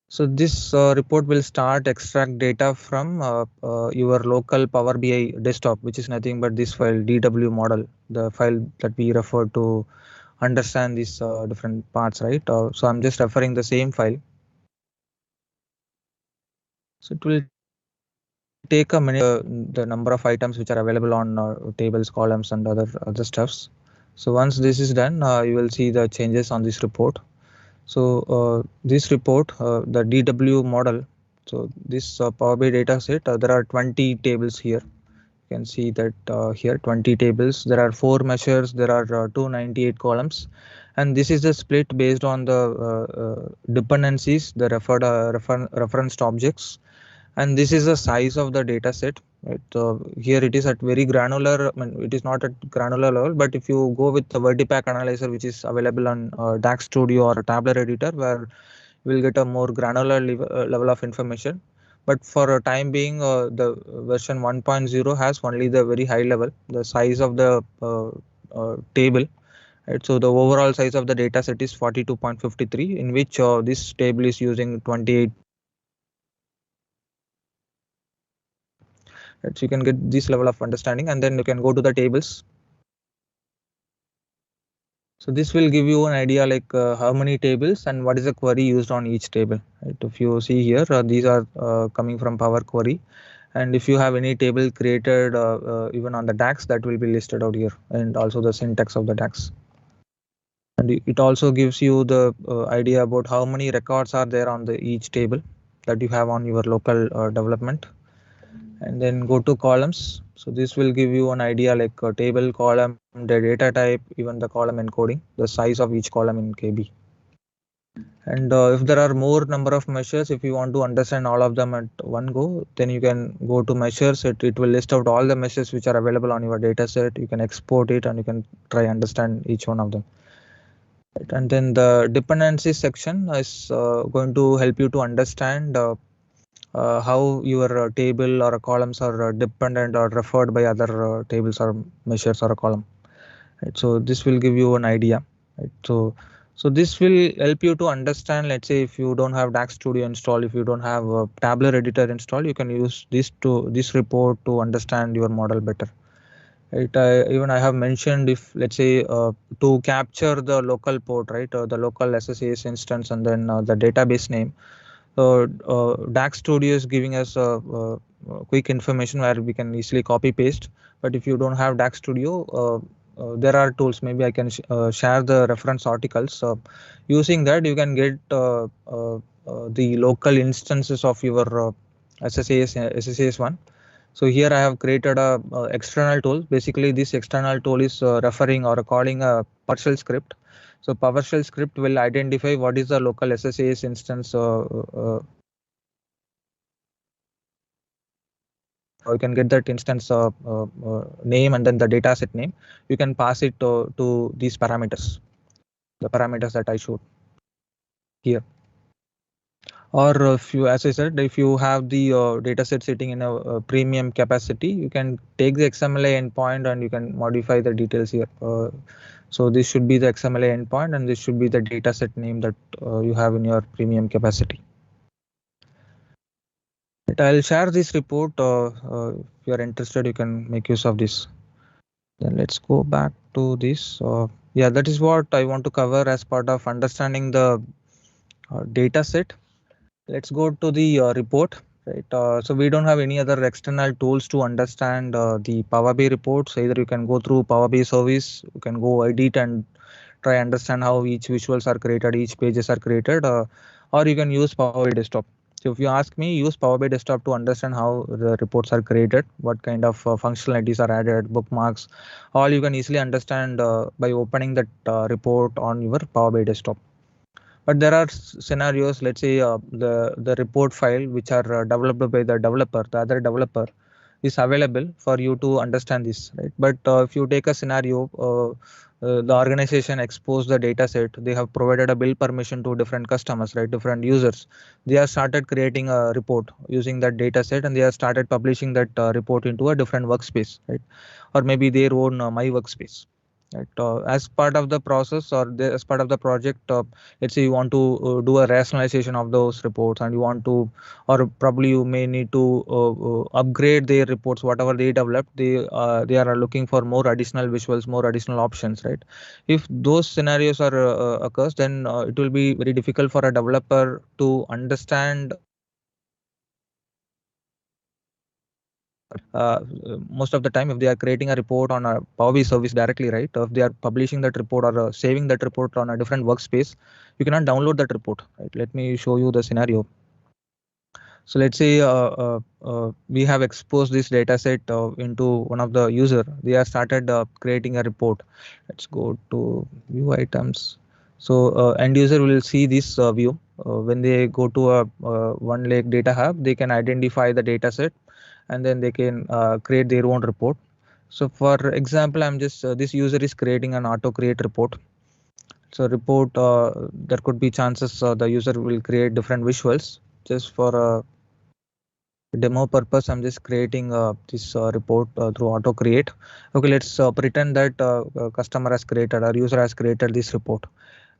So this report will start extract data from your local Power BI desktop, which is nothing but this file DW model, the file that we refer to understand these different parts, right? So I'm just referring the same file. So it will take a minute the number of items which are available on tables, columns, and other stuffs. So once this is done, you will see the changes on this report. So this report, the DW model. So this Power BI data set, there are 20 tables here. You can see that here 20 tables. There are 4 measures. There are 298 columns, and this is the split based on the dependencies, the referenced objects, and this is the size of the data set. Right? Here it is at very granular. I mean, it is not at granular level, but if you go with the Vertipack analyzer, which is available on DAX Studio or a Tabular editor, where you will get a more granular level of information. But for a time being, the version 1.0 has only the very high level, the size of the table. Right? So the overall size of the data set is 42.53, in which this table is using 28. Right? So you can get this level of understanding, and then you can go to the tables. So this will give you an idea like how many tables and what is the query used on each table. Right? If you see here, these are coming from Power Query, and if you have any table created even on the DAX, that will be listed out here, and also the syntax of the DAX. And it also gives you the idea about how many records are there on the each table that you have on your local development. And then go to columns. So this will give you an idea like a table, column, the data type, even the column encoding, the size of each column in KB. And if there are more number of measures, if you want to understand all of them at one go, then you can go to measures. It will list out all the measures which are available on your data set. You can export it and you can try understand each one of them. Right. And then the dependency section is going to help you to understand how your table or columns are dependent or referred by other tables or measures or a column. Right? So this will give you an idea. Right? So this will help you to understand. Let's say if you don't have DAX Studio installed, if you don't have a Tabular editor installed, you can use this report to understand your model better. Right? Even I have mentioned, if let's say to capture the local port, right, the local SSAS instance, and then the database name. DAX Studio is giving us quick information where we can easily copy paste. But if you don't have DAX Studio, there are tools. Maybe I can share the reference articles. Using that, you can get the local instances of your SSAS one. So here I have created a external tool. Basically, this external tool is referring or calling a PowerShell script. So PowerShell script will identify what is the local SSAS instance. You can get that instance name and then the dataset name. You can pass it to these parameters, the parameters that I showed here. Or if you, as I said, if you have the dataset sitting in a premium capacity, you can take the XMLA endpoint and you can modify the details here. So this should be the XMLA endpoint, and this should be the dataset name that you have in your premium capacity. I'll share this report. If you are interested, you can make use of this. Then let's go back to this. Yeah, that is what I want to cover as part of understanding the data set. Let's go to the report. right? So we don't have any other external tools to understand the Power BI reports. Either you can go through Power BI service, you can go edit and try understand how each visuals are created, each pages are created, or you can use Power BI desktop. So if you ask me, use Power BI desktop to understand how the reports are created, what kind of functionalities are added, bookmarks, all you can easily understand by opening that report on your Power BI desktop. But there are scenarios, let's say the report file which are developed by the developer, the other developer is available for you to understand this, right? But if you take a scenario, the organization exposed the data set, they have provided a bill permission to different customers, right, different users. They have started creating a report using that data set, and they have started publishing that report into a different workspace, right, or maybe their own my workspace, right? As part of the process, or as part of the project, let's say you want to do a rationalization of those reports, and you want to, or probably you may need to upgrade their reports, whatever they developed, they are looking for more additional visuals, more additional options, right? If those scenarios are occurs, then it will be very difficult for a developer to understand most of the time. If they are creating a report on a Power BI service directly, right, if they are publishing that report or saving that report on a different workspace, you cannot download that report, right? Let me show you the scenario. So let's say we have exposed this data set into one of the user. They have started creating a report. Let's go to view items. So end user will see this view. When they go to a one lake data hub, they can identify the data set, and then they can create their own report. So for example, I'm just this user is creating an auto create report. So report, there could be chances the user will create different visuals. Just for demo purpose, I'm just creating this report through auto create. Okay, let's pretend that customer has created, or user has created this report,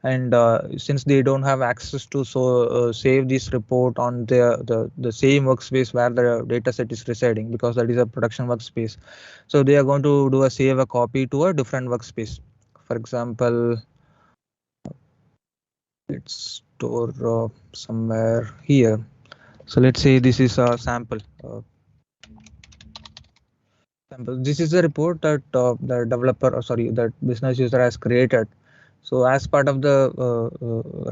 and since they don't have access to save this report on the same workspace where the data set is residing, because that is a production workspace, so they are going to do a save a copy to a different workspace. For example, let's store somewhere here. So let's say this is a sample. This is a report that the developer, or sorry, that business user has created. So as part of the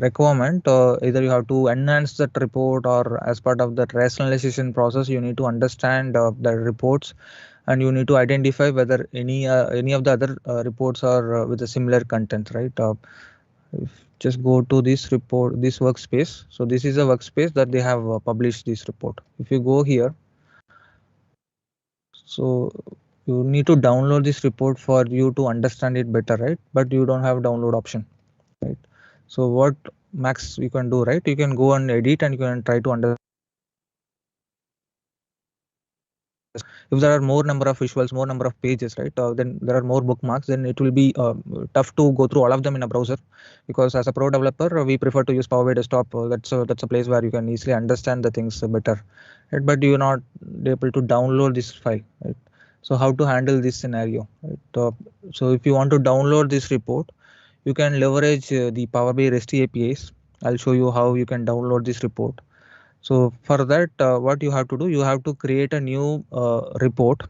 requirement, either you have to enhance that report, or as part of that rationalization process, you need to understand the reports, and you need to identify whether any of the other reports are with a similar content, right? If just go to this report, this workspace. So this is a workspace that they have published this report. If you go here, so you need to download this report for you to understand it better, right? But you don't have download option, right? So what max you can do, right? You can go and edit, and you can try to understand. If there are more number of visuals, more number of pages, right, then there are more bookmarks, then it will be tough to go through all of them in a browser, because as a pro developer, we prefer to use Power BI desktop. That's a place where you can easily understand the things better, right? But you're not able to download this file, right? So how to handle this scenario, right? So if you want to download this report, you can leverage the Power BI REST APIs. I'll show you how you can download this report. So for that, what you have to do, you have to create a new report.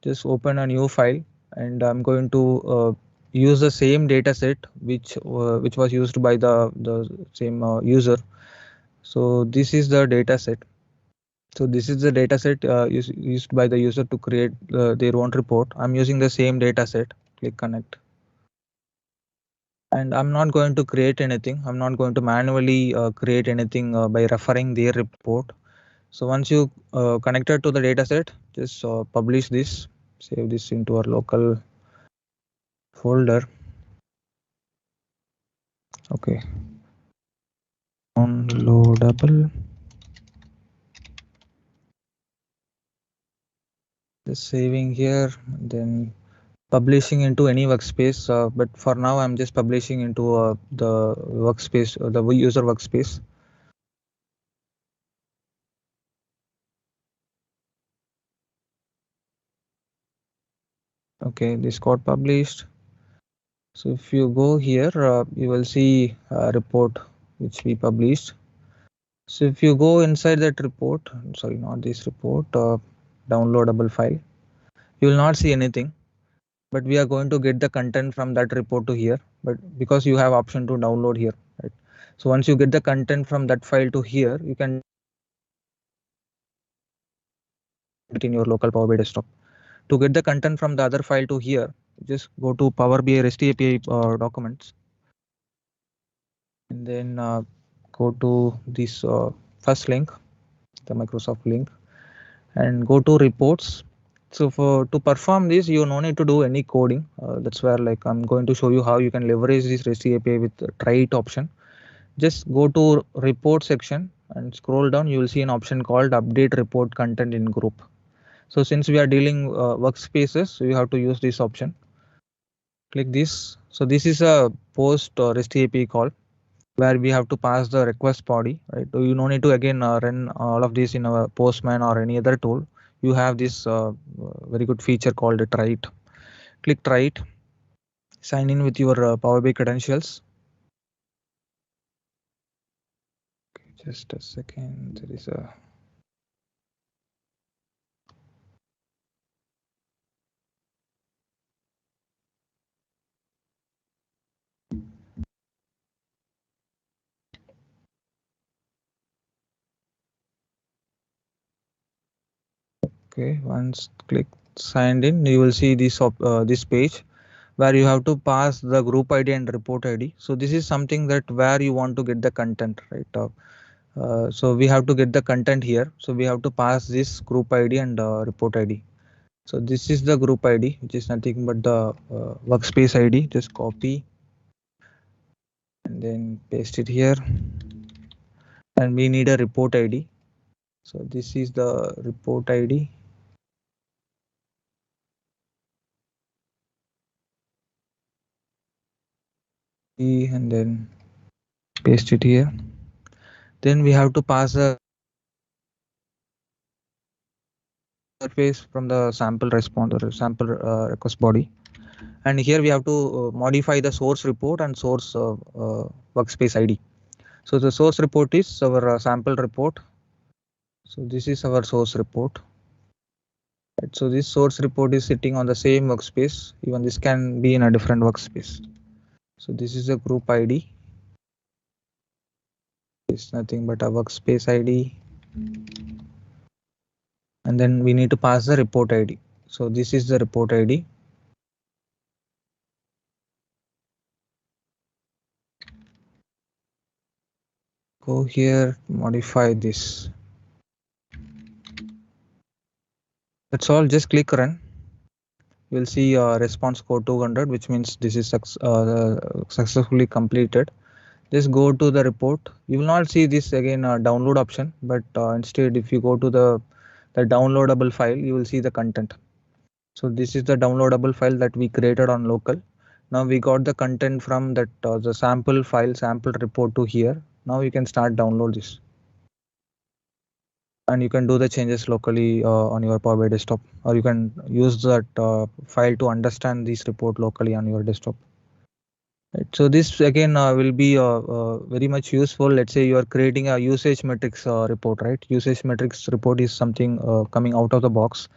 Just open a new file, and I'm going to use the same data set which was used by the same user. So this is the data set. So this is the data set used by the user to create their own report. I'm using the same data set. Click connect. And I'm not going to create anything. I'm not going to manually create anything by referring their report. So once you connected to the dataset, just publish this, save this into our local folder. Okay, downloadable. Just saving here, then publishing into any workspace. But for now, I'm just publishing into the workspace, the user workspace. Okay, this got published. So if you go here, you will see a report which we published. So if you go inside that report, sorry, not this report, downloadable file, you will not see anything. But we are going to get the content from that report to here. But because you have option to download here, right? So once you get the content from that file to here, you can it in your local Power BI desktop. To get the content from the other file to here, just go to Power BI REST API documents, and then go to this first link, the Microsoft link, and go to reports. So for to perform this, you no need to do any coding. That's where like I'm going to show you how you can leverage this REST API with the try it option. Just go to report section and scroll down. You will see an option called update report content in group. So since we are dealing workspaces, so you have to use this option. Click this. So this is a post REST API call where we have to pass the request body, right? So you no need to again run all of this in a Postman or any other tool. You have this very good feature called try it. Click try it. Sign in with your Power BI credentials. Just a second. There is a okay. Once click signed in, you will see this page where you have to pass the group ID and report ID. So this is something that where you want to get the content, right? So we have to get the content here. So we have to pass this group ID and report ID. So this is the group ID, which is nothing but the workspace ID. Just copy and then paste it here. And we need a report ID. So this is the report ID. And then paste it here. Then we have to pass a interface from the sample response or sample request body. And here we have to modify the source report and source workspace ID. So the source report is our sample report. So this is our source report. Right. So this source report is sitting on the same workspace. Even this can be in a different workspace. So this is a group ID. It's nothing but a workspace ID. And then we need to pass the report ID. So this is the report ID. Go here, modify this. That's all. Just click run. You'll see response code 200, which means this is successfully completed. Just go to the report. You will not see this again download option, but instead if you go to the downloadable file, you will see the content. So this is the downloadable file that we created on local. Now we got the content from that the sample file, sample report to here. Now you can start download this. And you can do the changes locally on your Power BI desktop, or you can use that file to understand this report locally on your desktop. Right. So this again will be very much useful. Let's say you are creating a usage metrics report, right? Usage metrics report is something coming out of the box,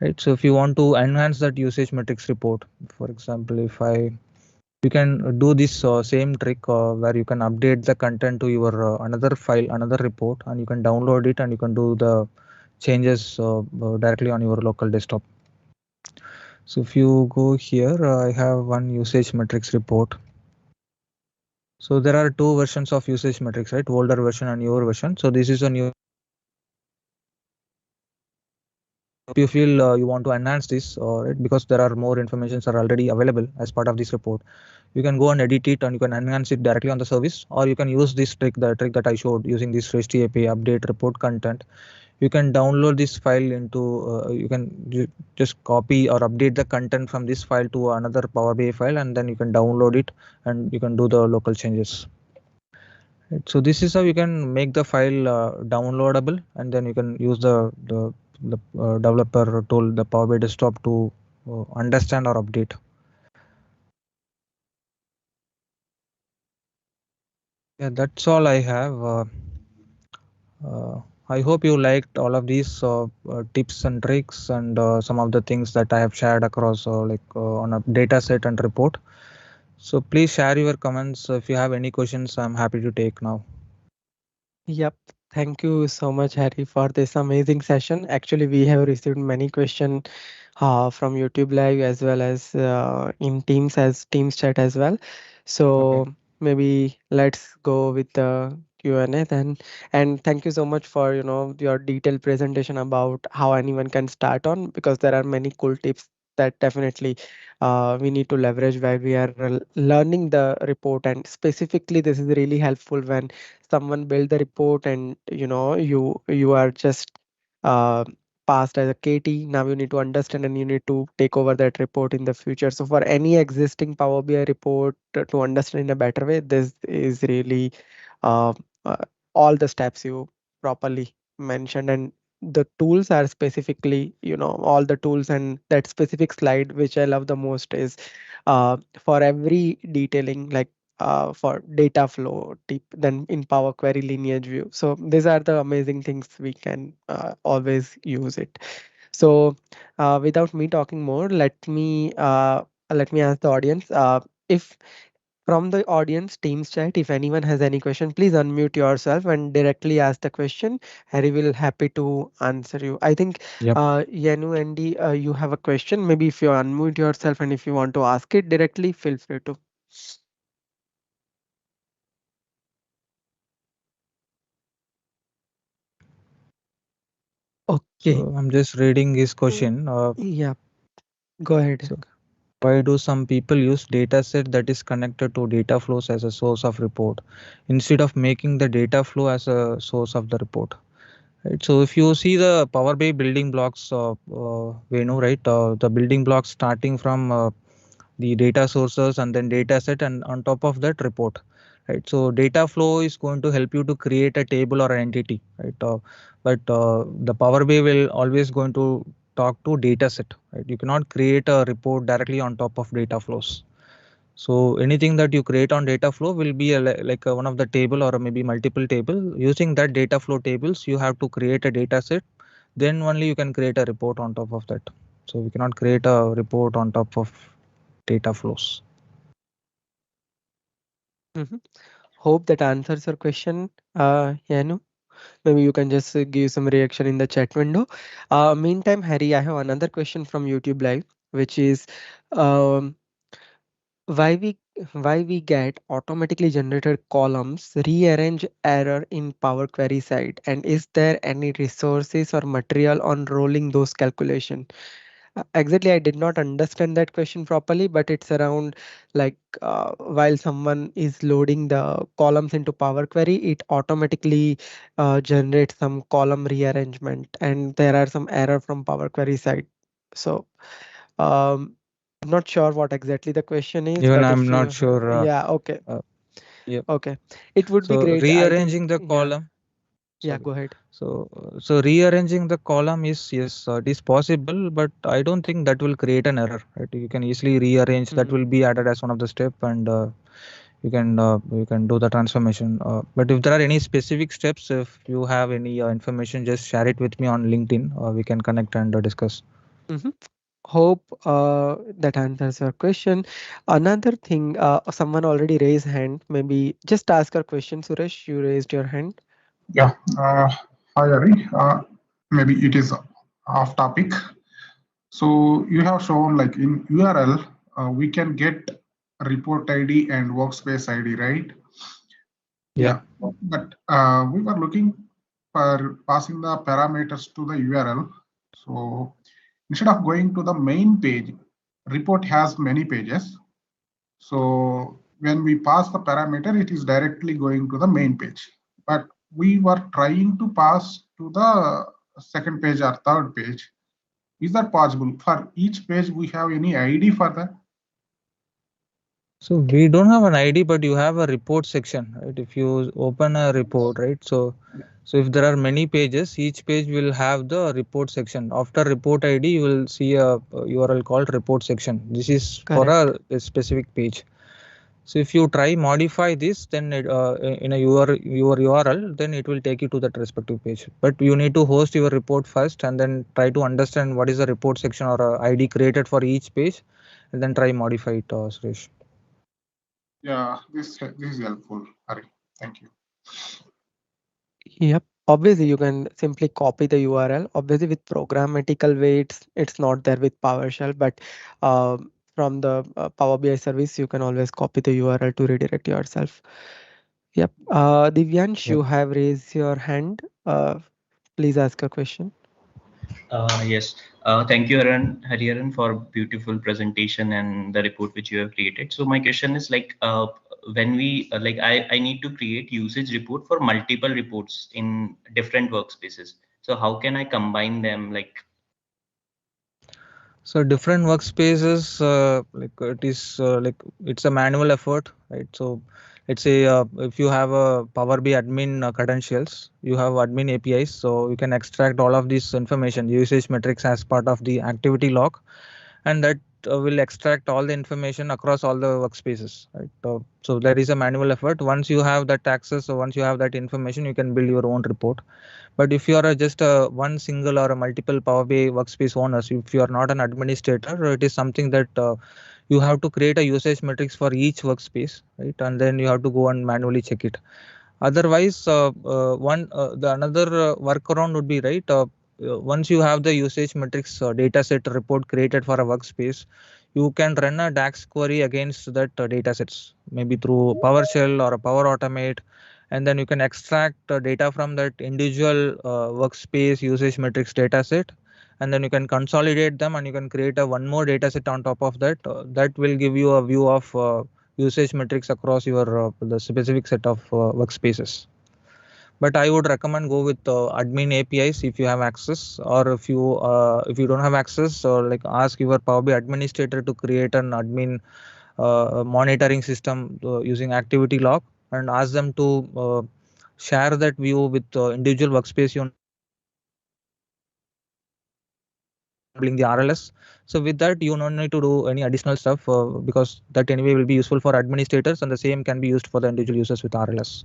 right? So if you want to enhance that usage metrics report, for example, you can do this same trick where you can update the content to your another file, another report, and you can download it and you can do the changes directly on your local desktop. So if you go here, I have one usage metrics report. So there are two versions of usage metrics, right? Older version and newer version. So this is a new. If you feel you want to enhance this, right, because there are more informations are already available as part of this report, you can go and edit it and you can enhance it directly on the service, or you can use this trick, the trick that I showed using this REST API update report content. You can download this file into, just copy or update the content from this file to another Power BI file, and then you can download it and you can do the local changes. Right. So this is how you can make the file downloadable, and then you can use the developer tool, the Power BI desktop, to understand or update. Yeah, that's all I have. Uh, I hope you liked all of these tips and tricks and some of the things that I have shared across on a data set and report. So please share your comments. If you have any questions, I'm happy to take now. Yep. Thank you so much, Harry, for this amazing session. Actually, we have received many questions from YouTube Live as well as in Teams as Teams chat as well. Okay. So maybe let's go with the Q&A then. And thank you so much for your detailed presentation about how anyone can start on, because there are many cool tips that definitely we need to leverage while we are learning the report. And specifically, this is really helpful when someone build the report and you are just uh, passed as a KT. Now you need to understand and you need to take over that report in the future. So for any existing Power BI report, to understand in a better way, this is really uh, uh, all the steps you properly mentioned. And the tools are specifically, all the tools. And that specific slide which I love the most is for every detailing, like for data flow tip, then in Power Query lineage view. So these are the amazing things we can always use it. So without me talking more, let me ask the audience, if from the audience Teams chat, if anyone has any question, please unmute yourself and directly ask the question. Harry will happy to answer you. I think Yep. Yanu, Andy, you have a question. Maybe if you unmute yourself and if you want to ask it directly, feel free to. Okay. So I'm just reading his Mm, question. yeah, go ahead. So why do some people use dataset that is connected to data flows as a source of report instead of making the data flow as a source of the report? Right. So if you see the Power BI building blocks, Venu, right, the building blocks starting from the data sources and then data set and on top of that report, right? So data flow is going to help you to create a table or an entity, right? But the Power BI will always going to talk to data set, right? You cannot create a report directly on top of data flows. So anything that you create on data flow will be one of the table or maybe multiple table. Using that data flow tables, you have to create a data set. Then only you can create a report on top of that. So we cannot create a report on top of data flows. Mhm. Hope that answers your question, Yanu. Maybe you can just give some reaction in the chat window. Meantime, Harry, I have another question from YouTube Live, which is um, why we why we get automatically generated columns rearrange error in Power Query side, and is there any resources or material on rolling those calculation? Exactly, I did not understand that question properly, but it's around like while someone is loading the columns into Power Query, it automatically generates some column rearrangement, and there are some error from Power Query side. So um, I'm not sure what exactly the question is, Even but I'm if not you, sure. yeah, okay, Uh, yep. okay, it would be So great. I think, rearranging the yeah, column. yeah, Sorry. go ahead. So rearranging the column is, yes, it is possible, but I don't think that will create an error. Right? You can easily rearrange. That Mhm. will be added as one of the step, and you can do the transformation. But if there are any specific steps, if you have any information, just share it with me on LinkedIn. We can connect and discuss. Mhm. Hope that answers your question. Another thing, someone already raised hand. Maybe just ask a question, Suresh. You raised your hand. Yeah, hi Ari. Maybe it is off topic. So you have shown like in URL, we can get report ID and workspace ID, right? Yeah. Yeah, but we were looking for passing the parameters to the URL. So instead of going to the main page, report has many pages. So when we pass the parameter, it is directly going to the main page. But we were trying to pass to the second page or third page. Is that possible? For each page, we have any ID for that? So we don't have an ID, but you have a report section, right? If you open a report, right? So if there are many pages, each page will have the report section. After report ID, you will see a URL called report section. This is for Correct. a specific page. So if you try modify this, then in your URL, then it will take you to that respective page. But you need to host your report first, and then try to understand what is the report section or ID created for each page, and then try modify it, Suresh. Yeah, this is helpful, Hari. Thank you. Yep. Obviously, you can simply copy the URL. Obviously, with programmatical way, it's not there with PowerShell, but from the Power BI service, you can always copy the URL to redirect yourself. Yep. Divyansh, Yep. you have raised your hand. Please ask your question. Yes. Thank you, Hariharan, for beautiful presentation and the report which you have created. So my question is like, when we I need to create usage report for multiple reports in different workspaces. So how can I combine them? Like, So different workspaces, it's a manual effort, right? So let's say if you have a Power BI admin credentials, you have admin APIs, so you can extract all of this information, usage metrics as part of the activity log, and that will extract all the information across all the workspaces, right? So there is a manual effort. Once you have that access, so once you have that information, you can build your own report. But if you are just a one single or a multiple Power BI workspace owners, if you are not an administrator, it is something that you have to create a usage metrics for each workspace, right? And then you have to go and manually check it. Otherwise, the another workaround would be, right. Once you have the usage metrics data set report created for a workspace, you can run a DAX query against that data sets, maybe through PowerShell or a Power Automate, and then you can extract data from that individual workspace usage metrics data set, and then you can consolidate them, and you can create a one more data set on top of that. That will give you a view of usage metrics across your the specific set of workspaces. But I would recommend go with admin APIs if you have access, or if you don't have access, like ask your Power BI administrator to create an admin monitoring system using activity log, and ask them to share that view with individual workspace enabling the RLS. So with that, you don't need to do any additional stuff because that anyway will be useful for administrators, and the same can be used for the individual users with RLS.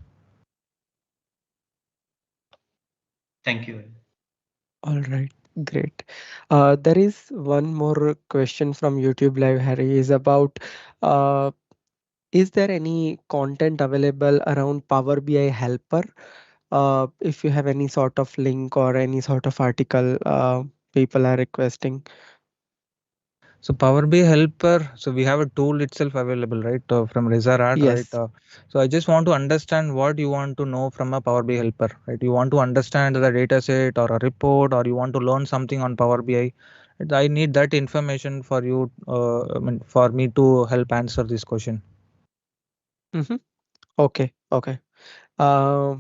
thank you. All right, great. There is one more question from YouTube Live, Harry, is about uh, is there any content available around Power BI Helper? If you have any sort of link or any sort of article people are requesting. So Power BI Helper, so we have a tool itself available, right, from Resarad, right? Yes. So I just want to understand what you want to know from a Power BI Helper, right? You want to understand the data set or a report, or you want to learn something on Power BI. Right? I need that information for you, for me to help answer this question. Mm-hmm. Okay. Okay.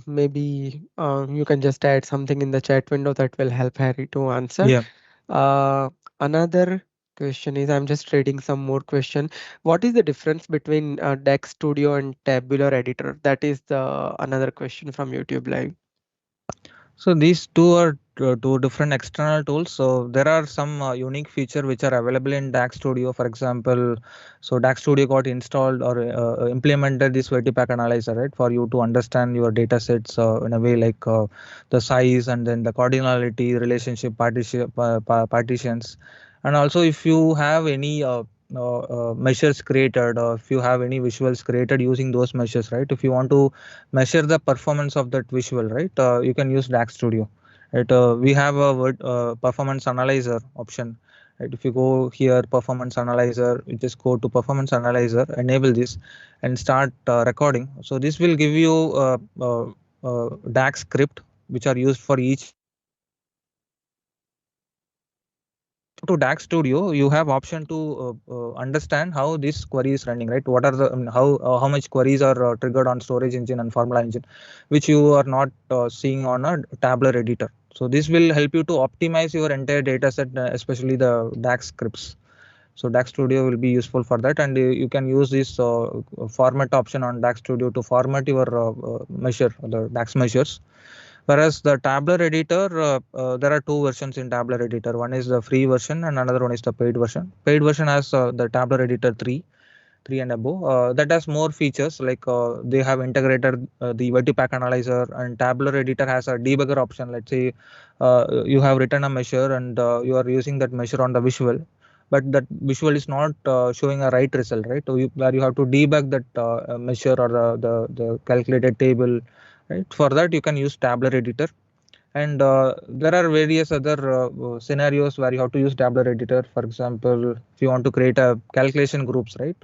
Maybe you can just add something in the chat window that will help Harry to answer. Yeah. Uh, Another question is, I'm just reading some more question. What is the difference between DAX Studio and Tabular Editor? That is the another question from YouTube Live. So these two are two different external tools. So there are some unique feature which are available in DAX Studio. For example, so DAX Studio got installed or implemented this Pack analyzer, right, for you to understand your data sets in a way like the size and then the cardinality, relationship, partitions, and also if you have any measures created, or if you have any visuals created using those measures, right? If you want to measure the performance of that visual, right? You can use DAX Studio. Right? We have a performance analyzer option. Right? If you go here, performance analyzer, you just go to performance analyzer, enable this, and start recording. So this will give you DAX script which are used for each. To DAX Studio, you have option to understand how this query is running, right? What are the how much queries are triggered on storage engine and formula engine, which you are not seeing on a tabular editor. So this will help you to optimize your entire data set, especially the DAX scripts. So DAX Studio will be useful for that, and you can use this format option on DAX Studio to format your measure the DAX measures. Whereas the Tabular editor, there are two versions in Tabular editor. One is the free version and another one is the paid version. Paid version has the Tabular editor 3, 3 and above. That has more features, like they have integrated the pack analyzer, and Tabular editor has a debugger option. Let's say you have written a measure, and you are using that measure on the visual, but that visual is not showing a right result, right? So where you have to debug that measure or the calculated table, right? For that you can use Tabular editor. And there are various other scenarios where you have to use Tabular editor. For example, if you want to create a calculation groups, right?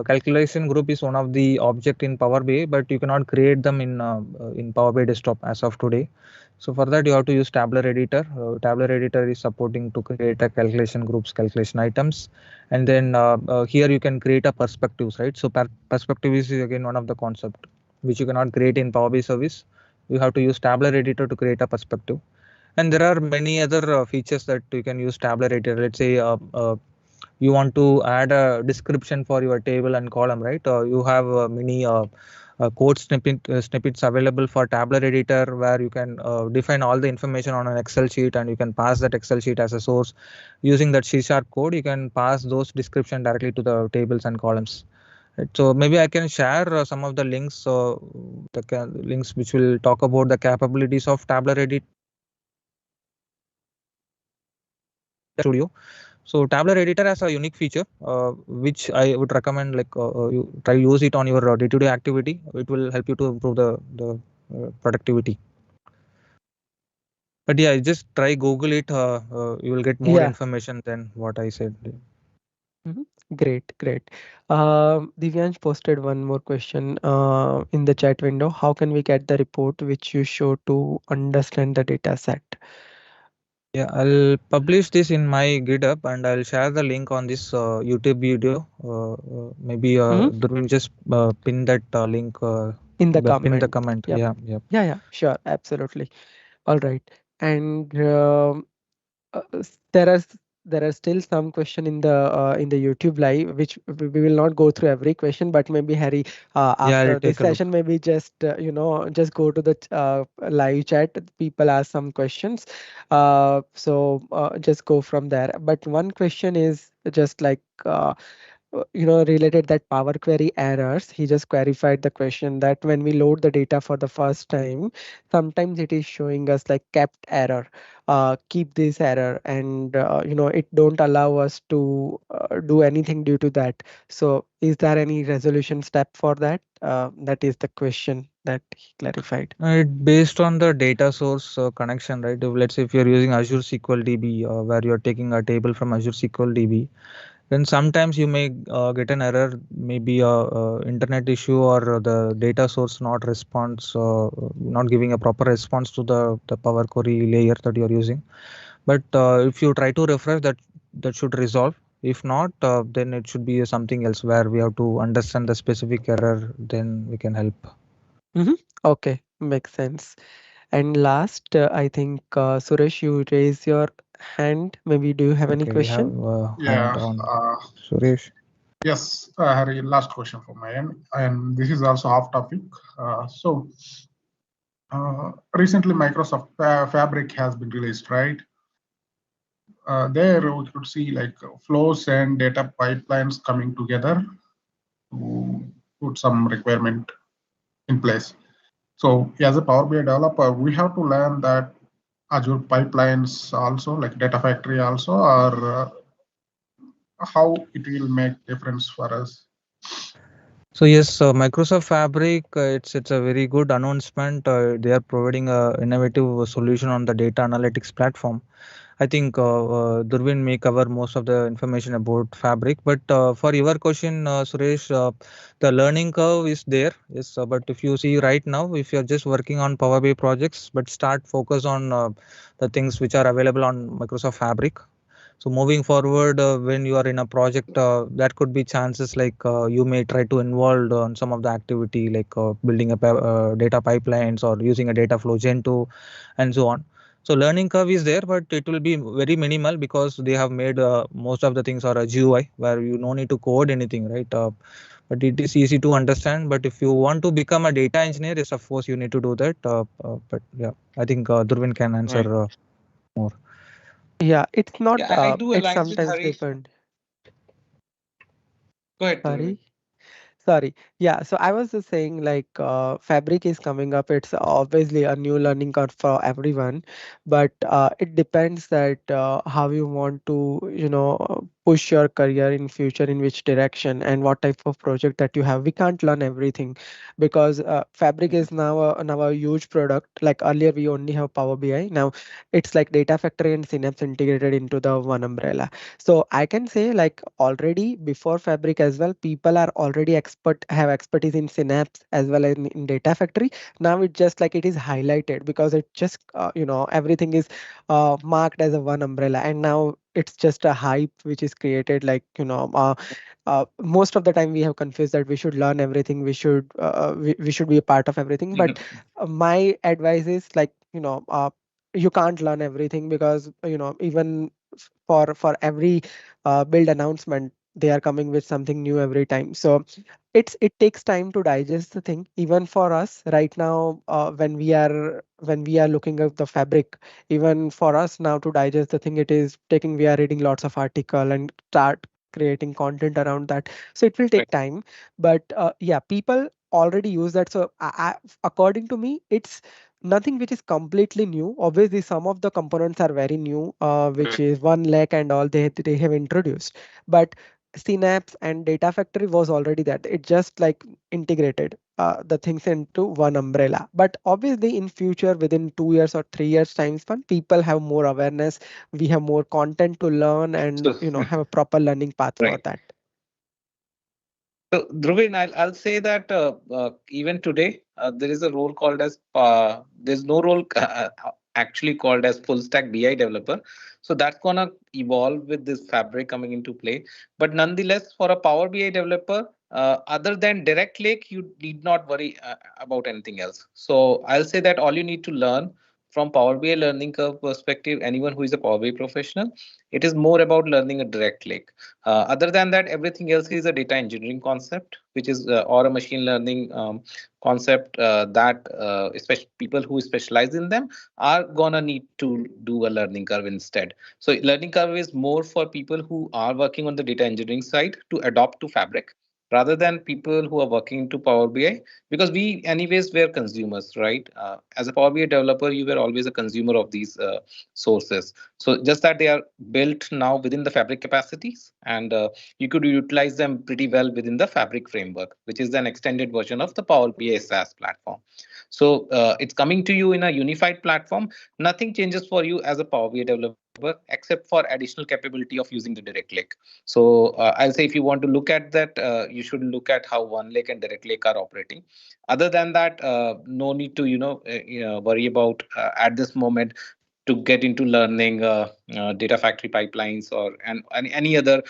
Calculation group is one of the object in Power BI, but you cannot create them in Power BI desktop as of today. So for that you have to use Tabular editor. Tabular editor is supporting to create a calculation groups, calculation items, and then here you can create a perspectives, right? So perspective is again one of the concept which you cannot create in Power BI service. You have to use Tabular editor to create a perspective. And there are many other features that you can use Tabular editor. Let's say you want to add a description for your table and column, right? You have many code snippets available for Tabular editor, where you can define all the information on an Excel sheet, and you can pass that Excel sheet as a source. Using that C# code, you can pass those description directly to the tables and columns. Right. So maybe I can share some of the links, links which will talk about the capabilities of Tabular editor Studio. So Tabular editor has a unique feature, which I would recommend, like you try use it on your day-to-day activity. It will help you to improve the productivity. But yeah, just try Google it. You will get more Yeah. information than what I said. Mhm. Great, great. Divyansh posted one more question in the chat window. How can we get the report which you show to understand the data set? Yeah, I'll publish this in my GitHub, and I'll share the link on this YouTube video. Maybe Mhm. Durvin just pin that link, In the pin the comment. comment. Yep. Yeah, yeah. Yeah, sure, absolutely. All right. And there are there are still some question in the YouTube live, which we will not go through every question, but maybe Harry, Yeah, I'll after this take a look. session, maybe just just go to the live chat. People ask some questions, so just go from there. But one question is just like. Related that Power Query errors. He just clarified the question that when we load the data for the first time, sometimes it is showing us like kept error, keep this error, and it don't allow us to do anything due to that. So is there any resolution step for that? That is the question that he clarified. It based on the data source connection, right? Let's say if you're using Azure SQL DB, where you're taking a table from Azure SQL DB, then sometimes you may get an error, maybe a internet issue, or the data source not giving a proper response to the Power Query layer that you're using. But if you try to refresh that, that should resolve. If not, then it should be something else where we have to understand the specific error, then we can help. Mhm. Okay, makes sense. And last, I think Suresh, you raise your hand. Maybe do you have any Okay, we have question? hand Yeah. on. Suresh. Yes, Harry, last question from my end, and this is also off topic. Recently Microsoft Fabric has been released, right? There we could see like flows and data pipelines coming together to put some requirement in place. So as a Power BI developer, we have to learn that Azure pipelines also, like Data Factory also, or how it will make difference for us. So yes, Microsoft Fabric, it's a very good announcement. They are providing a innovative solution on the data analytics platform. I think Durvin may cover most of the information about Fabric, but for your question, Suresh, the learning curve is there. Yes, but if you see right now, if you're just working on Power BI projects, but start focus on the things which are available on Microsoft Fabric. So moving forward, when you are in a project, that could be chances like you may try to involve on some of the activity, like building a data pipelines or using a data flow gen 2 and so on. So learning curve is there, but it will be very minimal because they have made most of the things are a GUI where you no need to code anything, right? But it is easy to understand. But if you want to become a data engineer, yes, of course you need to do that. But yeah, I think Durvin can answer Right. more. Yeah, it's not. Yeah, I do It's align with sometimes Hari. depend. Go ahead, Dhruvin. Sorry. Sorry. Yeah. So I was just saying, like, Fabric is coming up. It's obviously a new learning curve for everyone, but it depends that how you want to, push your career in future, in which direction, and what type of project that you have. We can't learn everything because Fabric is now a huge product. Like earlier, we only have Power BI. Now it's like Data Factory and Synapse integrated into the one umbrella. So I can say like already before Fabric as well, people are already have expertise in Synapse as well as in Data Factory. Now it's just like it is highlighted because it just everything is marked as a one umbrella, and now it's just a hype which is created like most of the time we have confused that we should learn everything, we should be a part of everything, but my advice is like you can't learn everything because even for every build announcement they are coming with something new every time. So it takes time to digest the thing. Even for us right now, when we are looking at the Fabric, even for us now to digest the thing, it is taking, we are reading lots of article and start creating content around that. So it will take Right. time, but yeah, people already use that. So according to me, it's nothing which is completely new. Obviously, some of the components are very new, which Correct. is one lakh and all they have introduced. But Synapse and Data Factory was already that. It just like integrated the things into one umbrella. But obviously, in future, within 2 years or 3 years time span, people have more awareness. We have more content to learn, and So, have a proper learning path for right. that. So, Dhruvin, I'll say that even today, there is a role called as, there's no role actually called as full stack BI developer. So that's going to evolve with this Fabric coming into play. But nonetheless, for a Power BI developer, other than Direct Lake, you need not worry about anything else. So I'll say that all you need to learn from Power BI learning curve perspective, anyone who is a Power BI professional, it is more about learning a Direct Lake. Other than that, everything else is a data engineering concept, which is or a machine learning concept that especially people who specialize in them are gonna need to do a learning curve instead. So learning curve is more for people who are working on the data engineering side to adopt to Fabric rather than people who are working to Power BI, because we anyways were consumers, right? As a Power BI developer, you were always a consumer of these sources. So just that they are built now within the Fabric capacities, and you could utilize them pretty well within the Fabric framework, which is an extended version of the Power BI SaaS platform. So it's coming to you in a unified platform. Nothing changes for you as a Power BI developer except for additional capability of using the direct lake. So I'll say if you want to look at that, you should look at how OneLake and Direct Lake are operating. Other than that, no need to worry about at this moment to get into learning data factory pipelines or and any other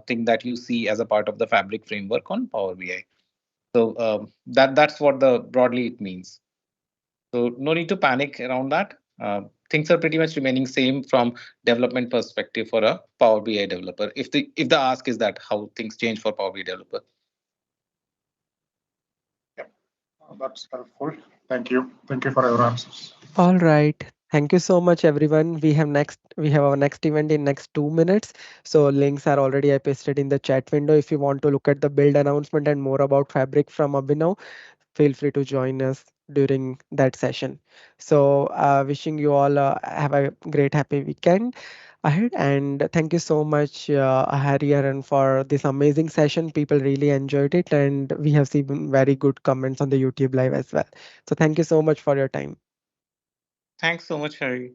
thing that you see as a part of the Fabric framework on Power BI. So that's what the broadly it means. So no need to panic around that. Things are pretty much remaining same from development perspective for a Power BI developer. If the ask is that how things change for Power BI developer. Yeah, that's helpful. Thank you. Thank you for your answers. All right. Thank you so much, everyone. We have our next event in next 2 minutes. So links are already I pasted in the chat window. If you want to look at the build announcement and more about Fabric from Abhinav, feel free to join us during that session. So wishing you all have a great happy weekend ahead, and thank you so much, Hariharan, for this amazing session. People really enjoyed it, and we have seen very good comments on the YouTube live as well. So thank you so much for your time. Thanks so much, Harry.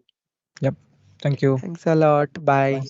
Yep. Thank you. Thanks a lot. Bye.